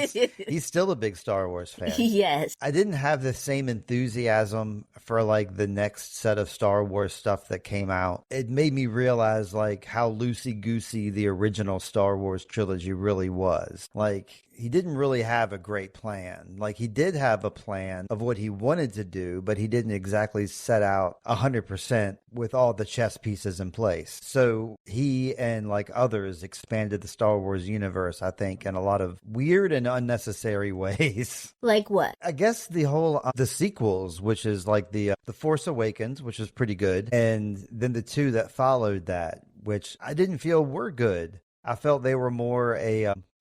he's still a big Star Wars fan. Yes. I didn't have the same enthusiasm for like the next set of Star Wars stuff that came out. It made me realize like how loosey-goosey the original Star Wars trilogy really was. Like, he didn't really have a great plan. Like, he did have a plan of what he wanted to do, but he didn't exactly set out 100% with all the chess pieces in place. So he and like others expanded the Star Wars universe, I think, in a lot of weird and unnecessary ways. Like what? I guess the sequels, which is like the Force Awakens, which is pretty good, and then the two that followed that, which I didn't feel were good. I felt they were more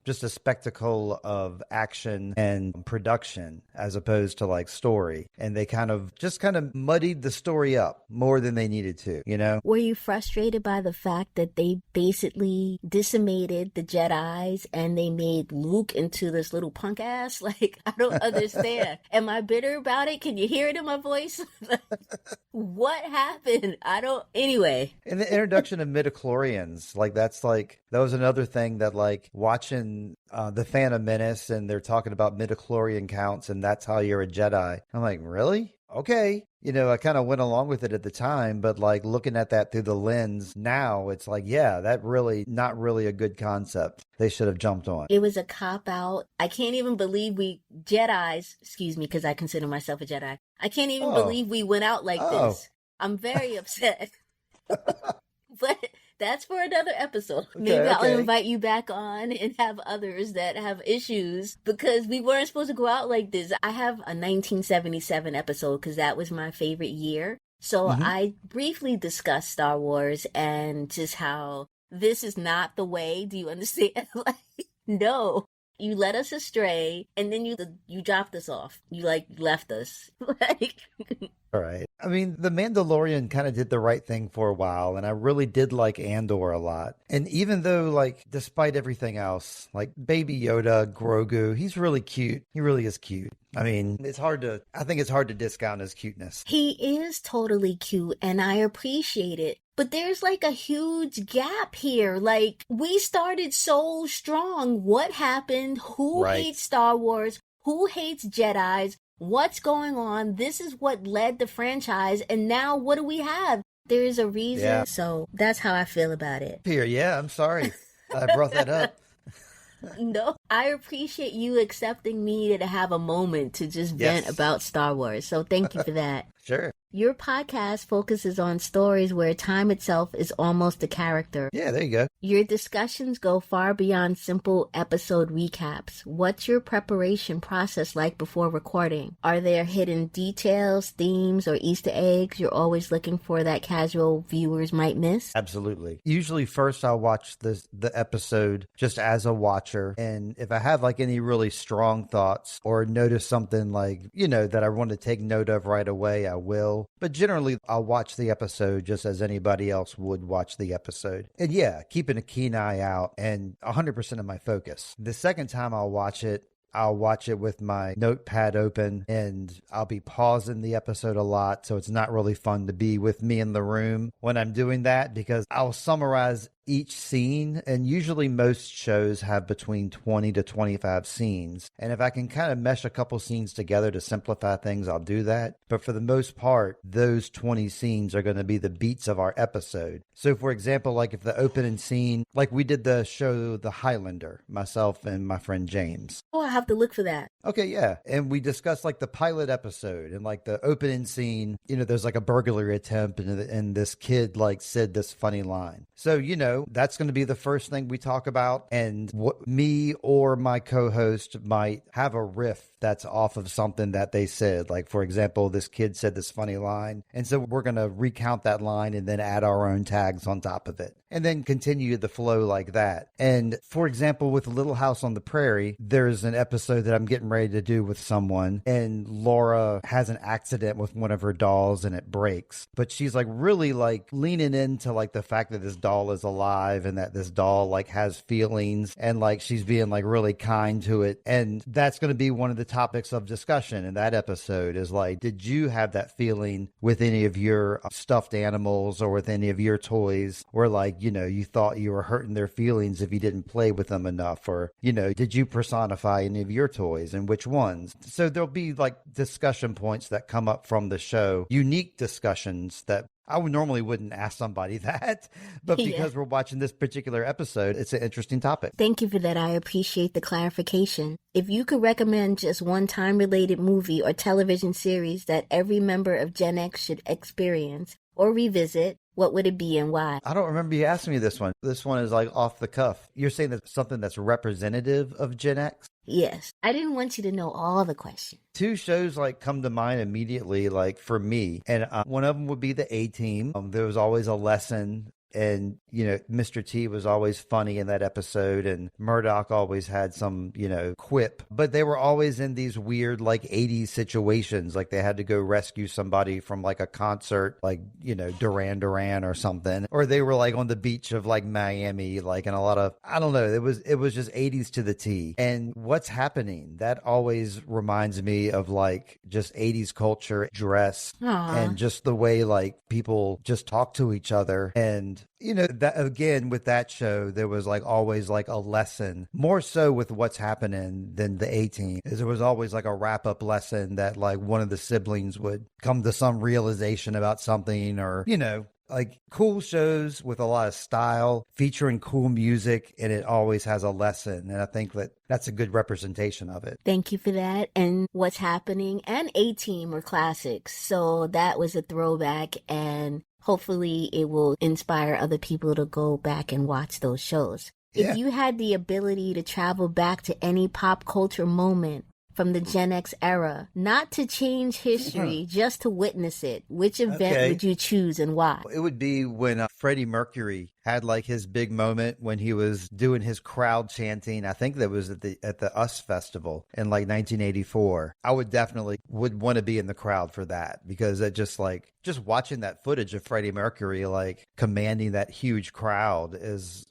just a spectacle of action and production as opposed to like story. And they kind of muddied the story up more than they needed to, Were you frustrated by the fact that they basically decimated the Jedis and they made Luke into this little punk ass? Like, I don't understand. Am I bitter about it? Can you hear it in my voice? What happened? Anyway. In the introduction of midichlorians, that was another thing that like watching the Phantom Menace and they're talking about midichlorian counts and that's how you're a Jedi. I'm like, really? Okay. I kind of went along with it at the time, but like looking at that through the lens now, it's like, yeah, that really not really a good concept. They should have jumped on. It was a cop out. I can't even believe Jedis, excuse me, because I consider myself a Jedi. I can't even believe we went out like this. I'm very upset. But that's for another episode. Maybe I'll invite you back on and have others that have issues because we weren't supposed to go out like this. I have a 1977 episode because that was my favorite year. So I briefly discussed Star Wars and just how this is not the way. Do you understand? Like, no. You led us astray and then you dropped us off. You left us. All right. I mean, The Mandalorian kind of did the right thing for a while, and I really did like Andor a lot. And even though, like, despite everything else, like Baby Yoda, Grogu, he's really cute. He really is cute. I mean, I think it's hard to discount his cuteness. He is totally cute, and I appreciate it. But there's like a huge gap here. Like, we started so strong. What happened? Who hates Star Wars? Who hates Jedis? What's going on? This is what led the franchise. And now what do we have? There is a reason. Yeah. So that's how I feel about it. Here, yeah, I'm sorry. I brought that up. No, I appreciate you accepting me to have a moment to just vent about Star Wars. So thank you for that. Sure. Your podcast focuses on stories where time itself is almost a character. Yeah, there you go. Your discussions go far beyond simple episode recaps. What's your preparation process like before recording? Are there hidden details, themes, or Easter eggs you're always looking for that casual viewers might miss? Absolutely. Usually first I'll watch the episode just as a watcher. And if I have like any really strong thoughts or notice something like, that I want to take note of right away, I will. But generally, I'll watch the episode just as anybody else would watch the episode. And yeah, keeping a keen eye out and 100% of my focus. The second time I'll watch it with my notepad open and I'll be pausing the episode a lot. So it's not really fun to be with me in the room when I'm doing that because I'll summarize each scene, and usually most shows have between 20 to 25 scenes. And if I can kind of mesh a couple scenes together to simplify things, I'll do that. But for the most part, those 20 scenes are going to be the beats of our episode. So for example, like if the opening scene, like we did the show The Highlander, myself and my friend James. Oh, I have to look for that. Okay, yeah. And we discussed like the pilot episode and like the opening scene, there's like a burglary attempt and this kid like said this funny line. So, that's going to be the first thing we talk about. And what me or my co-host might have a riff that's off of something that they said. Like, for example, this kid said this funny line. And so we're going to recount that line and then add our own tags on top of it and then continue the flow like that. And for example, with Little House on the Prairie, there's an episode that I'm getting ready to do with someone, and Laura has an accident with one of her dolls and it breaks. But she's like really like leaning into like the fact that this doll is alive and that this doll like has feelings, and like she's being like really kind to it. And that's going to be one of the topics of discussion in that episode is like, did you have that feeling with any of your stuffed animals or with any of your toys, or like, you thought you were hurting their feelings if you didn't play with them enough, or, did you personify any of your toys and which ones? So there'll be like discussion points that come up from the show, unique discussions that I would normally wouldn't ask somebody that, but because we're watching this particular episode, it's an interesting topic. Thank you for that. I appreciate the clarification. If you could recommend just one time-related movie or television series that every member of Gen X should experience or revisit, what would it be and why? I don't remember you asking me this one. This one is like off the cuff. You're saying that's something that's representative of Gen X? Yes. I didn't want you to know all the questions. Two shows like come to mind immediately, like for me. And one of them would be the A-Team. There was always a lesson. And, Mr. T was always funny in that episode, and Murdoch always had some, quip. But they were always in these weird, like, 80s situations. Like, they had to go rescue somebody from, like, a concert, like, Duran Duran or something. Or they were, like, on the beach of, like, Miami, like, in a lot of, I don't know. It was just 80s to the T. And what's happening? That always reminds me of, like, just 80s culture, dress, and just the way, like, people just talk to each other. And that again, with that show, there was like always like a lesson, more so with what's happening than the A-Team. Is there was always like a wrap up lesson that like one of the siblings would come to some realization about something, or, like cool shows with a lot of style, featuring cool music, and it always has a lesson. And I think that that's a good representation of it. Thank you for that. And What's Happening and A-Team were classics. So that was a throwback, and hopefully it will inspire other people to go back and watch those shows. If you had the ability to travel back to any pop culture moment from the Gen X era, not to change history, just to witness it, which event would you choose and why? It would be when Freddie Mercury had like his big moment when he was doing his crowd chanting. I think that was at the US Festival in like 1984. I would definitely want to be in the crowd for that, because it just watching that footage of Freddie Mercury like commanding that huge crowd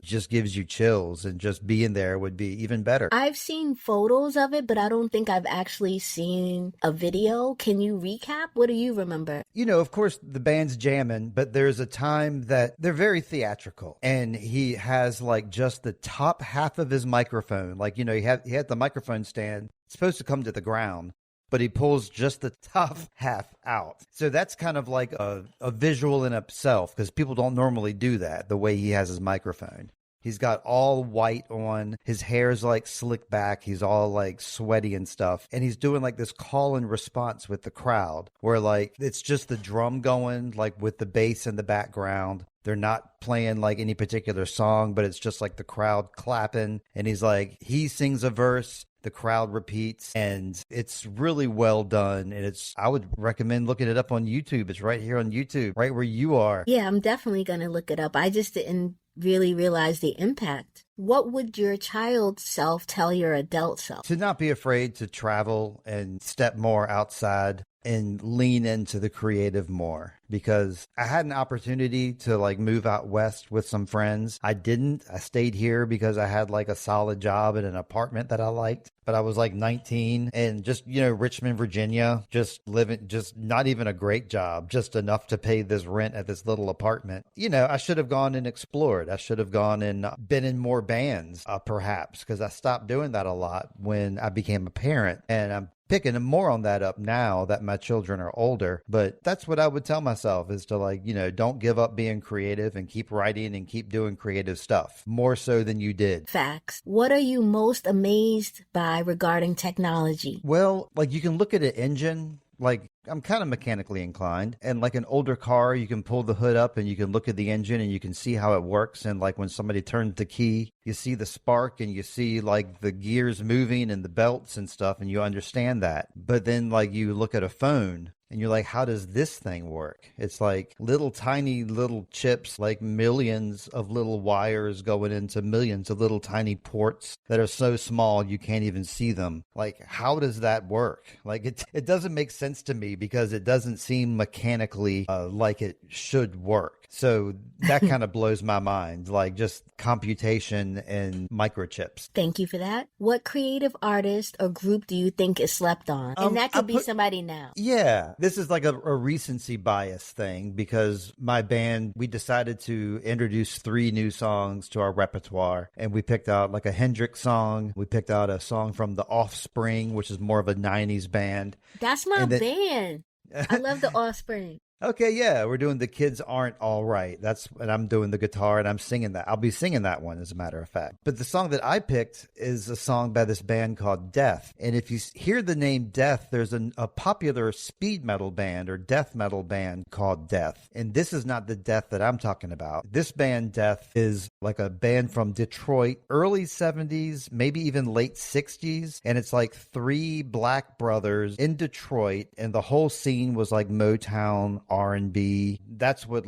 just gives you chills, and just being there would be even better. I've seen photos of it, but I don't think I've actually seen a video. Can you recap? What do you remember? Of course the band's jamming, but there's a time that they're very theatrical. And he has like just the top half of his microphone. Like, he had the microphone stand. It's supposed to come to the ground, but he pulls just the top half out. So that's kind of like a visual in itself, because people don't normally do that the way he has his microphone. He's got all white on. His hair's like slicked back. He's all like sweaty and stuff. And he's doing like this call and response with the crowd, where like it's just the drum going like with the bass in the background. They're not playing like any particular song, but it's just like the crowd clapping. And he's like, he sings a verse, the crowd repeats, and it's really well done. And I would recommend looking it up on YouTube. It's right here on YouTube, right where you are. Yeah, I'm definitely going to look it up. I just didn't really realize the impact. What would your child self tell your adult self? To not be afraid to travel and step more outside and lean into the creative more, because I had an opportunity to like move out west with some friends. I didn't. I stayed here because I had like a solid job in an apartment that I liked. But I was like 19 and just, Richmond, Virginia, just living, just not even a great job, just enough to pay this rent at this little apartment. I should have gone and explored. I should have gone and been in more bands, perhaps, because I stopped doing that a lot when I became a parent. And I'm picking more on that up now that my children are older. But that's what I would tell myself is to, like, don't give up being creative and keep writing and keep doing creative stuff more so than you did. Facts. What are you most amazed by regarding technology? Well, like, you can look at an engine. Like, I'm kind of mechanically inclined, and like an older car, you can pull the hood up and you can look at the engine and you can see how it works. And like when somebody turns the key, you see the spark and you see like the gears moving and the belts and stuff, and you understand that. But then like you look at a phone and you're like, how does this thing work? It's like little tiny little chips, like millions of little wires going into millions of little tiny ports that are so small you can't even see them. Like, how does that work? Like, it doesn't make sense to me because it doesn't seem mechanically like it should work. So that kind of blows my mind, like just computation and microchips. Thank you for that. What creative artist or group do you think is slept on? And that could be somebody now. Yeah, this is like a recency bias thing because my band, we decided to introduce 3 new songs to our repertoire. And we picked out like a Hendrix song. We picked out a song from The Offspring, which is more of a 90s band. That's my band. I love The Offspring. Okay, yeah, we're doing The Kids Aren't All Right. And I'm doing the guitar and I'm singing that. I'll be singing that one, as a matter of fact. But the song that I picked is a song by this band called Death. And if you hear the name Death, there's a popular speed metal band or death metal band called Death. And this is not the Death that I'm talking about. This band, Death, is like a band from Detroit, early 70s, maybe even late 60s. And it's like 3 black brothers in Detroit. And the whole scene was like Motown, R&B. That's what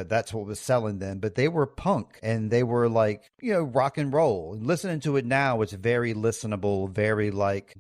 that's what was selling them. But they were punk and they were like, rock and roll. Listening to it now, it's very listenable, very like,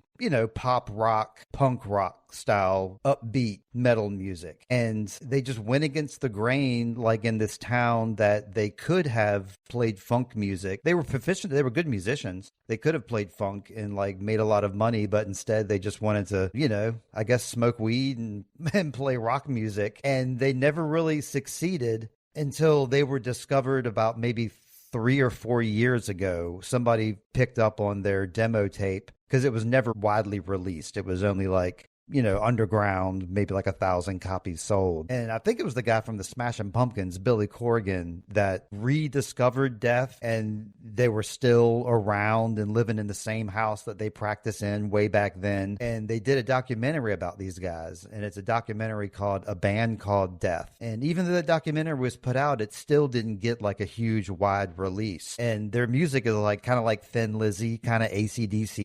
pop rock, punk rock style, upbeat metal music. And they just went against the grain, like in this town that they could have played funk music. They were proficient. They were good musicians. They could have played funk and like made a lot of money, but instead they just wanted to, I guess smoke weed and play rock music. And they never really succeeded until they were discovered about maybe 3 or 4 years ago. Somebody picked up on their demo tape because it was never widely released. It was only like, underground, maybe like 1,000 copies sold. And I think it was the guy from the Smashing Pumpkins, Billy Corgan, that rediscovered Death, and they were still around and living in the same house that they practiced in way back then. And they did a documentary about these guys, and it's a documentary called A Band Called Death. And even though the documentary was put out, it still didn't get like a huge wide release. And their music is like kind of like Thin Lizzy, kind of AC/DC,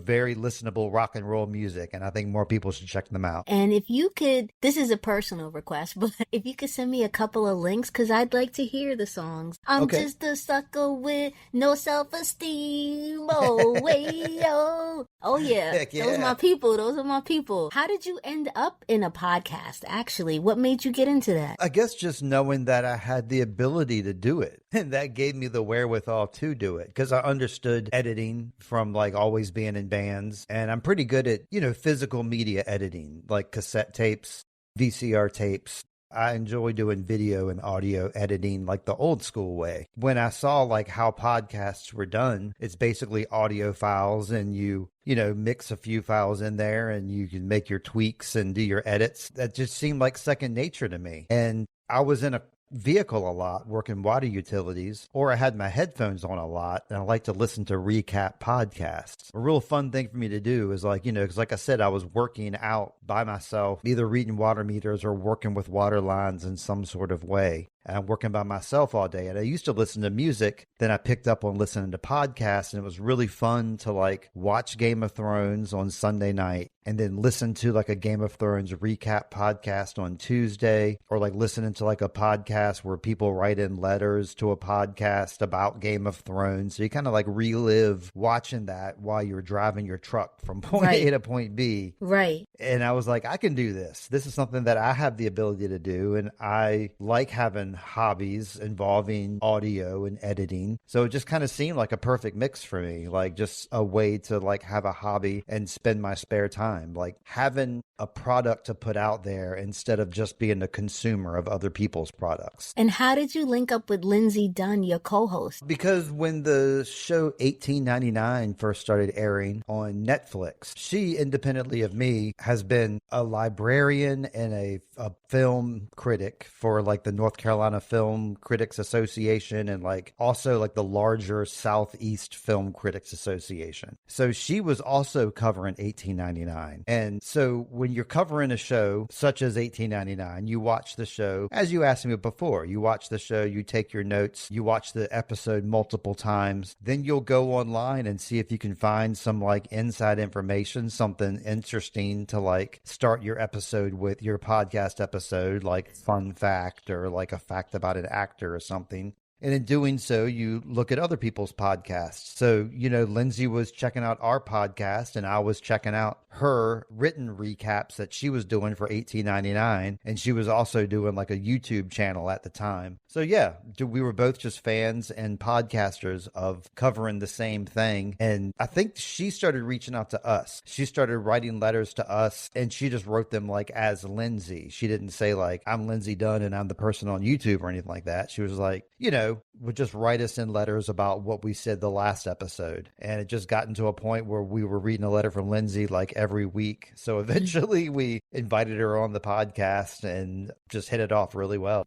very listenable rock and roll music. And I think more people should check them out. And if you could, this is a personal request, but if you could send me a couple of links, because I'd like to hear the songs. I'm just a sucker with no self-esteem. Oh, way, oh. Oh, yeah. Heck yeah. Those are my people. How did you end up in a podcast, actually? What made you get into that? I guess just knowing that I had the ability to do it. And that gave me the wherewithal to do it because I understood editing from like always being in bands. And I'm pretty good at, physical media editing, like cassette tapes, VCR tapes. I enjoy doing video and audio editing like the old school way. When I saw like how podcasts were done, it's basically audio files and you mix a few files in there and you can make your tweaks and do your edits. That just seemed like second nature to me. And I was in a vehicle a lot, working water utilities, or I had my headphones on a lot, and I like to listen to recap podcasts. A real fun thing for me to do is like, because like I said, I was working out by myself, either reading water meters or working with water lines in some sort of way. And I'm working by myself all day. And I used to listen to music. Then I picked up on listening to podcasts. And it was really fun to like watch Game of Thrones on Sunday night and then listen to like a Game of Thrones recap podcast on Tuesday, or like listening to like a podcast where people write in letters to a podcast about Game of Thrones. So you kind of like relive watching that while you're driving your truck from point A to point B. Right. And I was like, I can do this. This is something that I have the ability to do. And I like having hobbies involving audio and editing. So it just kind of seemed like a perfect mix for me, like just a way to like have a hobby and spend my spare time time, like having a product to put out there instead of just being a consumer of other people's products. And how did you link up with Lindsay Dunn, your co-host? Because when the show 1899 first started airing on Netflix, she, independently of me, has been a librarian and a film critic for like the North Carolina Film Critics Association, and like also like the larger Southeast Film Critics Association. So she was also covering 1899. And so when you're covering a show such as 1899, you watch the show, as you asked me before, you watch the show, you take your notes, you watch the episode multiple times, then you'll go online and see if you can find some like inside information, something interesting to like start your episode with, your podcast episode, like fun fact or like a fact about an actor or something. And in doing so, you look at other people's podcasts. So, you know, Lindsay was checking out our podcast and I was checking out her written recaps that she was doing for 1899. And she was also doing like a YouTube channel at the time. So yeah, we were both just fans and podcasters of covering the same thing. And I think she started reaching out to us. She started writing letters to us and she just wrote them like as Lindsay. She didn't say like, I'm Lindsay Dunn and I'm the person on YouTube or anything like that. She was like, you know, would just write us in letters about what we said the last episode. And it just gotten to a point where we were reading a letter from Lindsay like every week. So eventually we invited her on the podcast and just hit it off really well.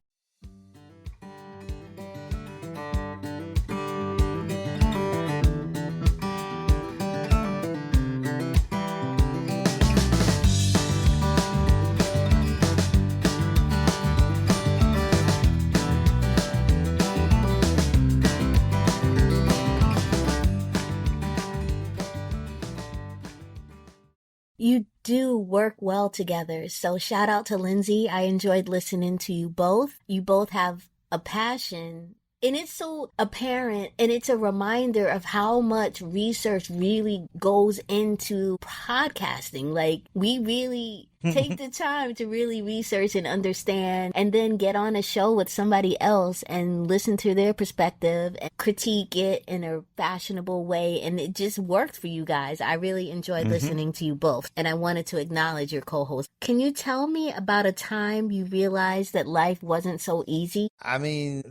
You do work well together. So shout out to Lindsay. I enjoyed listening to you both. You both have a passion. And it's so apparent, and it's a reminder of how much research really goes into podcasting. Like, we really take the time to really research and understand, and then get on a show with somebody else and listen to their perspective and critique it in a fashionable way. And it just worked for you guys. I really enjoyed listening to you both. And I wanted to acknowledge your co-host. Can you tell me about a time you realized that life wasn't so easy? I mean,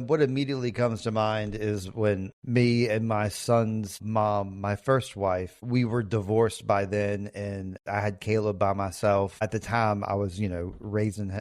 what immediately comes to mind is when me and my son's mom, my first wife, we were divorced by then, and I had Caleb by myself. At the time, I was, you know, raising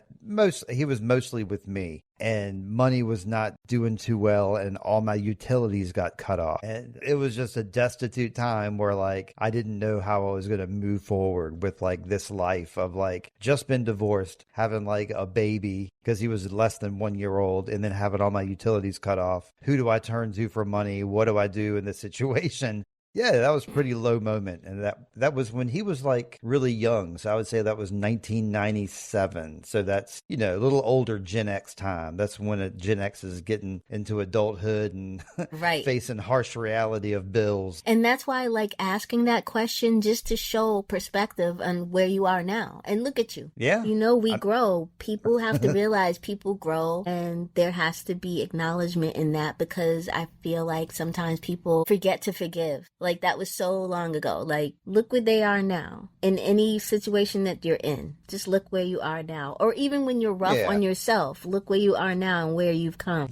he was mostly with me, and money was not doing too well, and all my utilities got cut off. And it was just a destitute time where like I didn't know how I was going to move forward with like this life of like just been divorced, having like a baby because he was less than 1 year old, and then having all my utilities cut off. Who do I turn to for money? What do I do in this situation? Yeah, that was a pretty low moment. And that was when he was like really young. So I would say that was 1997. So that's, you know, a little older Gen X time. That's when a Gen X is getting into adulthood and right. facing harsh reality of bills. And that's why I like asking that question, just to show perspective on where you are now. And look at you. Yeah. You know, we grow. People have to realize people grow, and there has to be acknowledgement in that, because I feel like sometimes people forget to forgive. Like, that was so long ago. Like, look where they are now. In any situation that you're in, just look where you are now. Or even when you're rough on yourself, look where you are now and where you've come.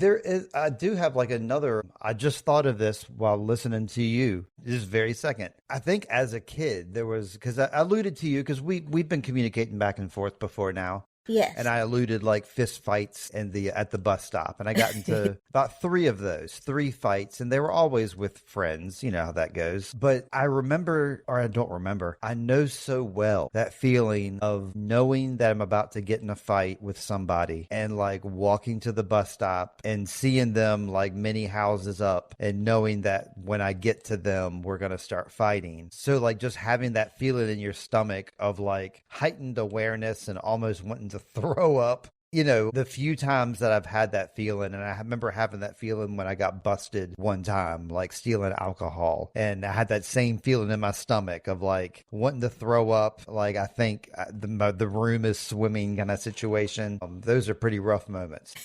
I do have like I just thought of this while listening to you this very second. I think as a kid, because I alluded to you, because we've been communicating back and forth before now. Yes. And I alluded like fist fights at the bus stop. And I got into about three fights, and they were always with friends. You know how that goes. But I remember, or I don't remember, I know so well that feeling of knowing that I'm about to get in a fight with somebody, and like walking to the bus stop and seeing them like many houses up, and knowing that when I get to them, we're going to start fighting. So like just having that feeling in your stomach of like heightened awareness and almost wanting to throw up. You know, the few times that I've had that feeling, and I remember having that feeling when I got busted one time, like stealing alcohol. And I had that same feeling in my stomach of like wanting to throw up. Like, I think the room is swimming kind of situation. Those are pretty rough moments.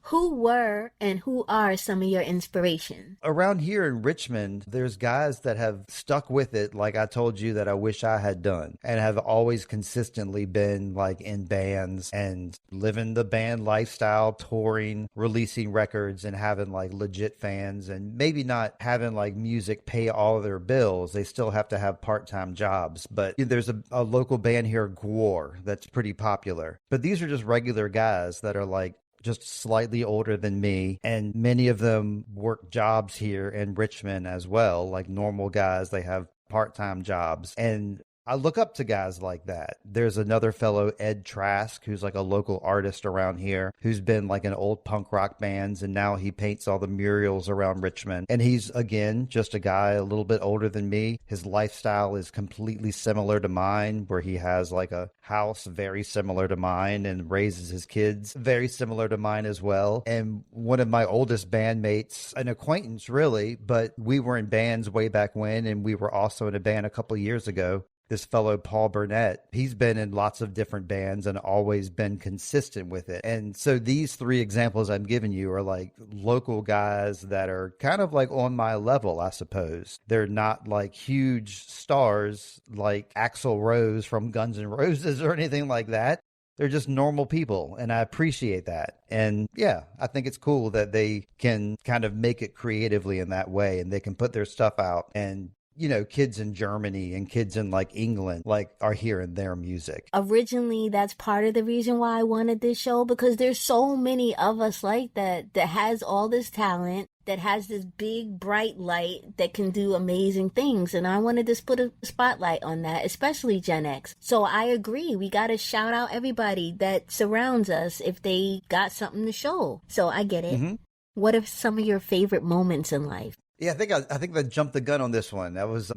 Who were and who are some of your inspirations? Around here in Richmond, there's guys that have stuck with it, like I told you, that I wish I had done, and have always consistently been like in bands and living the band lifestyle, touring, releasing records, and having like legit fans, and maybe not having like music pay all of their bills. They still have to have part-time jobs. But there's a local band here, Gwar, that's pretty popular. But these are just regular guys that are like just slightly older than me, and many of them work jobs here in Richmond as well, like normal guys. They have part-time jobs, and I look up to guys like that. There's another fellow, Ed Trask, who's like a local artist around here, who's been like in old punk rock bands, and now he paints all the murals around Richmond. And he's, again, just a guy a little bit older than me. His lifestyle is completely similar to mine, where he has like a house very similar to mine and raises his kids very similar to mine as well. And one of my oldest bandmates, an acquaintance really, but we were in bands way back when, and we were also in a band a couple years ago. This fellow, Paul Burnett, he's been in lots of different bands and always been consistent with it. And so these three examples I'm giving you are like local guys that are kind of like on my level, I suppose. They're not like huge stars like Axl Rose from Guns N' Roses or anything like that. They're just normal people, and I appreciate that. And yeah, I think it's cool that they can kind of make it creatively in that way, and they can put their stuff out. And you know, kids in Germany and kids in like England like are hearing their music. Originally, that's part of the reason why I wanted this show, because there's so many of us like that has all this talent, that has this big bright light that can do amazing things, and I wanted to put a spotlight on that, especially Gen X. So I agree, we got to shout out everybody that surrounds us if they got something to show. So I get it. Mm-hmm. What are some of your favorite moments in life? Yeah, I think I jumped the gun on this one.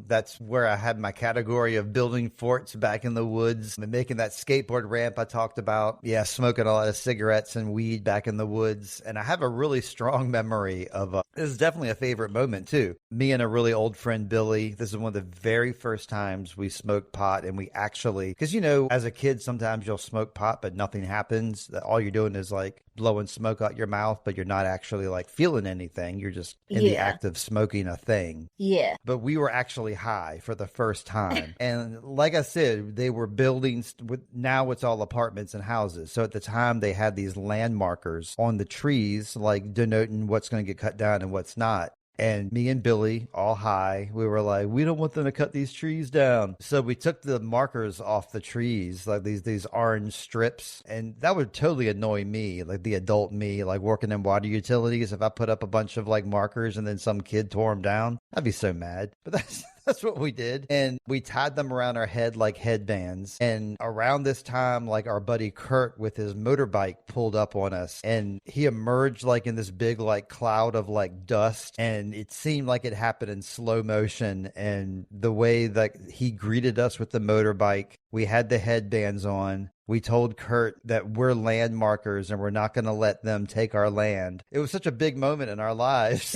That's where I had my category of building forts back in the woods and making that skateboard ramp I talked about. Yeah, smoking a lot of cigarettes and weed back in the woods. And I have a really strong memory of this is definitely a favorite moment too. Me and a really old friend, Billy. This is one of the very first times we smoked pot, and we actually, because you know, as a kid, sometimes you'll smoke pot, but nothing happens. All you're doing is like blowing smoke out your mouth, but you're not actually like feeling anything. You're just in the act of smoking a thing. Yeah. But we were actually high for the first time. And like I said, they were buildings now it's all apartments and houses. So at the time they had these land markers on the trees, like denoting what's going to get cut down and what's not. And me and Billy, all high, we were like, we don't want them to cut these trees down. So we took the markers off the trees, like these orange strips. And that would totally annoy me, like the adult me, like working in water utilities. If I put up a bunch of like markers and then some kid tore them down, I'd be so mad. But that's what we did. And we tied them around our head like headbands. And around this time, like our buddy Kurt with his motorbike pulled up on us, and he emerged like in this big like cloud of like dust. And it seemed like it happened in slow motion. And the way that he greeted us with the motorbike, we had the headbands on. We told Kurt that we're land markers and we're not going to let them take our land. It was such a big moment in our lives.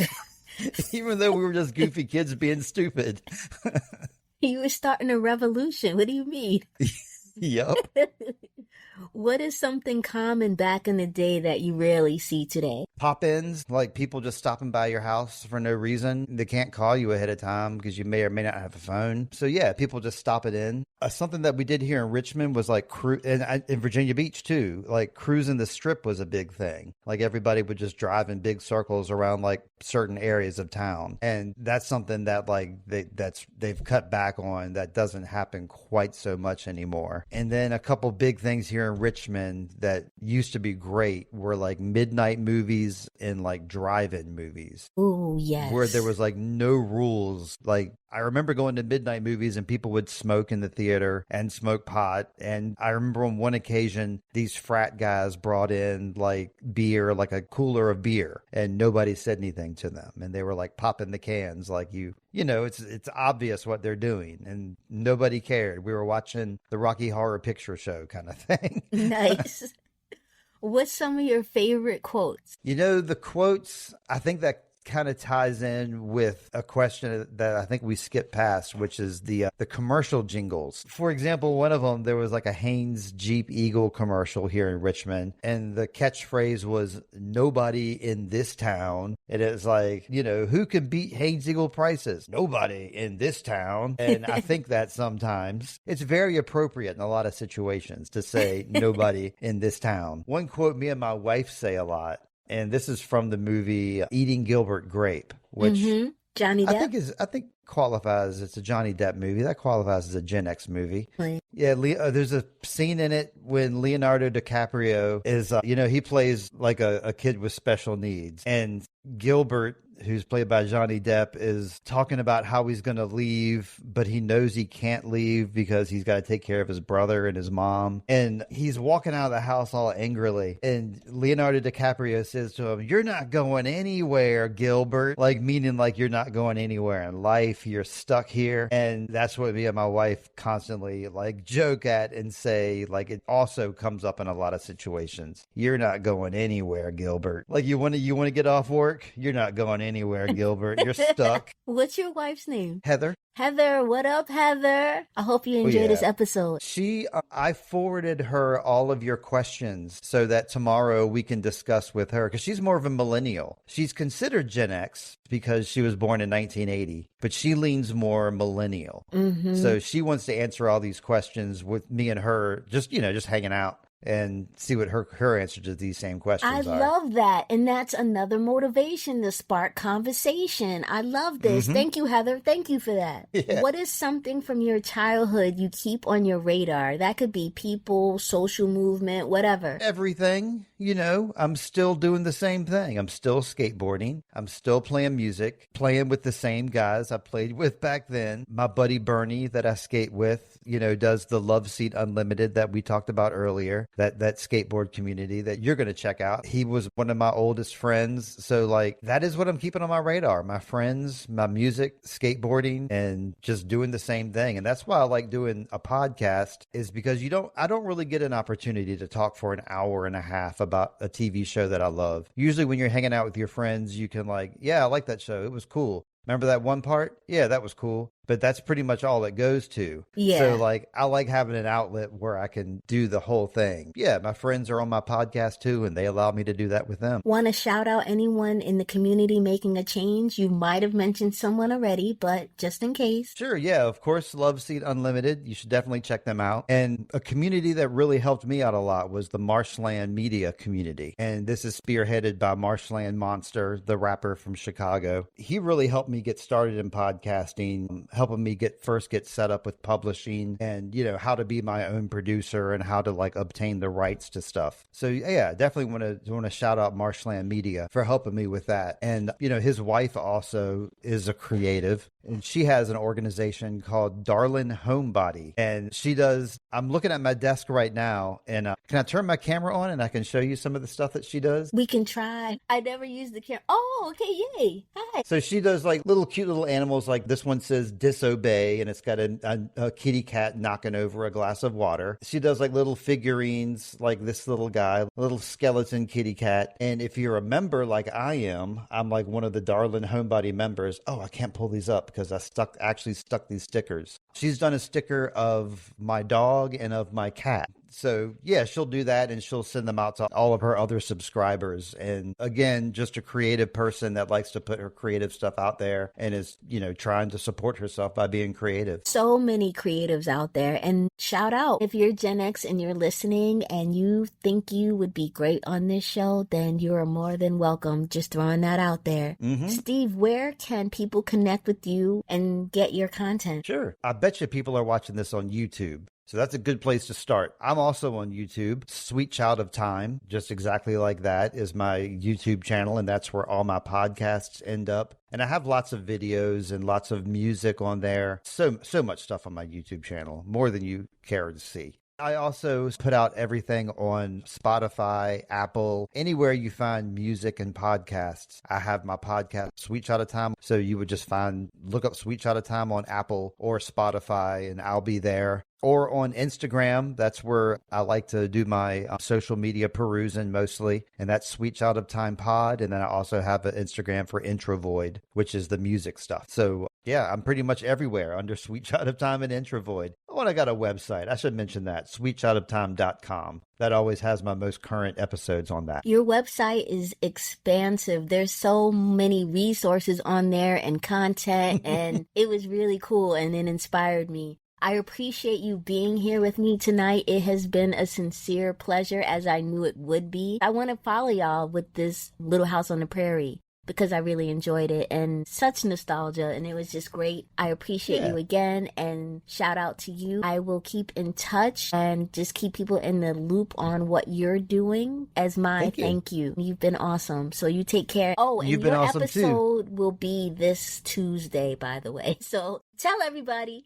Even though we were just goofy kids being stupid. You were starting a revolution. What do you mean? Yep. What is something common back in the day that you rarely see today? Pop-ins, like people just stopping by your house for no reason. They can't call you ahead of time because you may or may not have a phone. So yeah, people just stop it in. Something that we did here in Richmond was like and in Virginia Beach too, like cruising the strip was a big thing. Like everybody would just drive in big circles around like certain areas of town. And that's something that like they've cut back on. That doesn't happen quite so much anymore. And then a couple big things here in Richmond that used to be great were like midnight movies and like drive-in movies. Oh, yes. Where there was like no rules. Like I remember going to midnight movies and people would smoke in the theater and smoke pot. And I remember on one occasion, these frat guys brought in like beer, like a cooler of beer, and nobody said anything to them. And they were like popping the cans like you know, it's obvious what they're doing, and nobody cared. We were watching the Rocky Horror Picture Show kind of thing. Nice. What's some of your favorite quotes? You know, the quotes, I think that kind of ties in with a question that I think we skipped past, which is the commercial jingles. For example, one of them, there was like a Haynes Jeep Eagle commercial here in Richmond, and the catchphrase was "Nobody in this town." And it's like, you know, who can beat Haynes Eagle prices? Nobody in this town. And I think that sometimes it's very appropriate in a lot of situations to say "nobody in this town." One quote me and my wife say a lot, and this is from the movie Eating Gilbert Grape, which Johnny Depp? I think qualifies. It's a Johnny Depp movie that qualifies as a Gen X movie. Right. Yeah, there's a scene in it when Leonardo DiCaprio is, he plays like a kid with special needs, and Gilbert, who's played by Johnny Depp, is talking about how he's going to leave, but he knows he can't leave because he's got to take care of his brother and his mom. And he's walking out of the house all angrily. And Leonardo DiCaprio says to him, "You're not going anywhere, Gilbert." Like, meaning like you're not going anywhere in life. You're stuck here. And that's what me and my wife constantly like joke at and say, like, it also comes up in a lot of situations. You're not going anywhere, Gilbert. Like, you want to get off work? You're not going anywhere, Gilbert. You're stuck. What's your wife's name? Heather. Heather, what up, Heather? I hope you enjoyed this episode. I forwarded her all of your questions so that tomorrow we can discuss with her, because she's more of a millennial. She's considered Gen X because she was born in 1980, but she leans more millennial. Mm-hmm. So she wants to answer all these questions with me and her, just hanging out and see what her answer to these same questions are. I love that. And that's another motivation to spark conversation. I love this. Mm-hmm. Thank you, Heather. Thank you for that. Yeah. What is something from your childhood you keep on your radar? That could be people, social movement, whatever. Everything. I'm still doing the same thing. I'm still skateboarding. I'm still playing music, playing with the same guys I played with back then. My buddy Bernie that I skate with, does the Love Seat Unlimited that we talked about earlier. That skateboard community that you're going to check out. He was one of my oldest friends. So like, that is what I'm keeping on my radar. My friends, my music, skateboarding, and just doing the same thing. And that's why I like doing a podcast, is because I don't really get an opportunity to talk for an hour and a half about a TV show that I love. Usually when you're hanging out with your friends, you can like, yeah, I like that show. It was cool. Remember that one part? Yeah, that was cool. But that's pretty much all it goes to. Yeah. So like, I like having an outlet where I can do the whole thing. Yeah, my friends are on my podcast too, and they allow me to do that with them. Want to shout out anyone in the community making a change? You might have mentioned someone already, but just in case. Sure, yeah, of course, Love Seat Unlimited. You should definitely check them out. And a community that really helped me out a lot was the Marshland Media community. And this is spearheaded by Marshland Monster, the rapper from Chicago. He really helped me get started in podcasting, helping me get set up with publishing and, how to be my own producer and how to like obtain the rights to stuff. So yeah, definitely want to shout out Marshland Media for helping me with that. And, his wife also is a creative, and she has an organization called Darlin Homebody. And I'm looking at my desk right now, and can I turn my camera on and I can show you some of the stuff that she does? We can try. I never used the camera. Oh, okay. Yay. Hi. So she does like cute little animals. Like this one says disobey, and it's got a kitty cat knocking over a glass of water. She does like little figurines, like this little guy, a little skeleton kitty cat. And if you're a member like I am, I'm like one of the Darlin Homebody members. Oh, I can't pull these up because I actually stuck these stickers. She's done a sticker of my dog and of my cat. So yeah, she'll do that, and she'll send them out to all of her other subscribers. And again, just a creative person that likes to put her creative stuff out there and is, trying to support herself by being creative. So many creatives out there. And shout out, if you're Gen X and you're listening and you think you would be great on this show, then you're more than welcome. Just throwing that out there. Mm-hmm. Steve, where can people connect with you and get your content? Sure. I bet you people are watching this on YouTube. So that's a good place to start. I'm also on YouTube. Sweet Child of Time, just exactly like that, is my YouTube channel, and that's where all my podcasts end up. And I have lots of videos and lots of music on there. So much stuff on my YouTube channel, more than you care to see. I also put out everything on Spotify, Apple, anywhere you find music and podcasts. I have my podcast, Sweet Shot of Time. So you would just look up Sweet Shot of Time on Apple or Spotify, and I'll be there. Or on Instagram, that's where I like to do my social media perusing mostly. And that's Sweet Shot of Time Pod. And then I also have an Instagram for Introvoid, which is the music stuff. So yeah, I'm pretty much everywhere under Sweet Shot of Time and Introvoid. Oh, and I got a website. I should mention that, sweetshotoftime.com. That always has my most current episodes on that. Your website is expansive. There's so many resources on there and content, and it was really cool, and it inspired me. I appreciate you being here with me tonight. It has been a sincere pleasure, as I knew it would be. I want to follow y'all with this Little House on the Prairie because I really enjoyed it, and such nostalgia, and it was just great. I appreciate you again, and shout out to you. I will keep in touch and just keep people in the loop on what you're doing as my thank you. You've been awesome. So you take care. Oh, and your awesome episode will be this Tuesday, by the way. So tell everybody.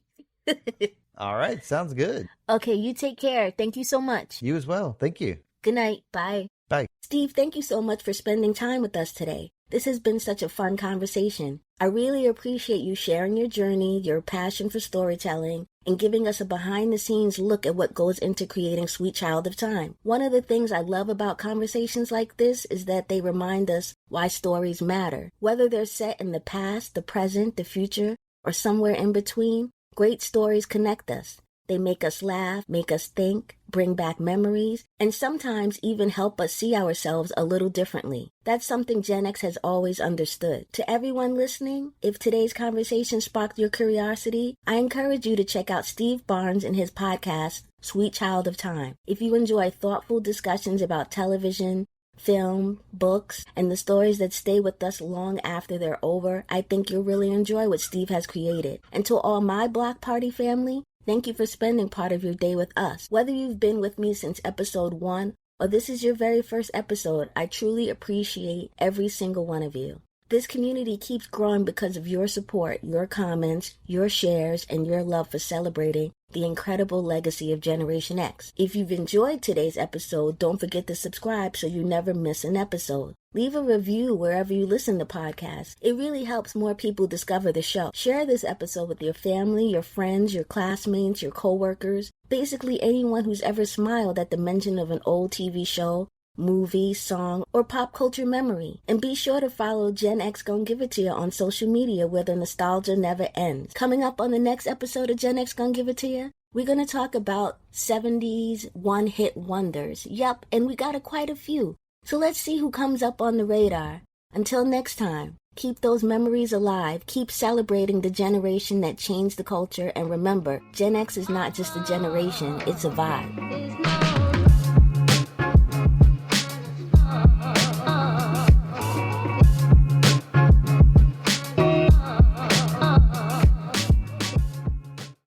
All right. Sounds good. Okay. You take care. Thank you so much. You as well. Thank you. Good night. Bye. Bye. Steve, thank you so much for spending time with us today. This has been such a fun conversation. I really appreciate you sharing your journey, your passion for storytelling, and giving us a behind-the-scenes look at what goes into creating Sweet Child of Time. One of the things I love about conversations like this is that they remind us why stories matter. Whether they're set in the past, the present, the future, or somewhere in between, great stories connect us. They make us laugh, make us think, bring back memories, and sometimes even help us see ourselves a little differently. That's something Gen X has always understood. To everyone listening, if today's conversation sparked your curiosity, I encourage you to check out Steve Barnes and his podcast, Sweet Child of Time. If you enjoy thoughtful discussions about television, film, books, and the stories that stay with us long after they're over, I think you'll really enjoy what Steve has created. And to all my Block Party family, thank you for spending part of your day with us. Whether you've been with me since episode 1 or this is your very first episode, I truly appreciate every single one of you. This community keeps growing because of your support, your comments, your shares, and your love for celebrating the incredible legacy of Generation X. If you've enjoyed today's episode, don't forget to subscribe so you never miss an episode. Leave a review wherever you listen to podcasts. It really helps more people discover the show. Share this episode with your family, your friends, your classmates, your coworkers, basically anyone who's ever smiled at the mention of an old TV show, movie, song, or pop culture memory. And be sure to follow Gen X Gon' Give It To You on social media where the nostalgia never ends. Coming up on the next episode of Gen X Gon' Give It To You, we're going to talk about 70s one-hit wonders. Yep, and we got quite a few. So let's see who comes up on the radar. Until next time, keep those memories alive, keep celebrating the generation that changed the culture, and remember, Gen X is not just a generation, it's a vibe.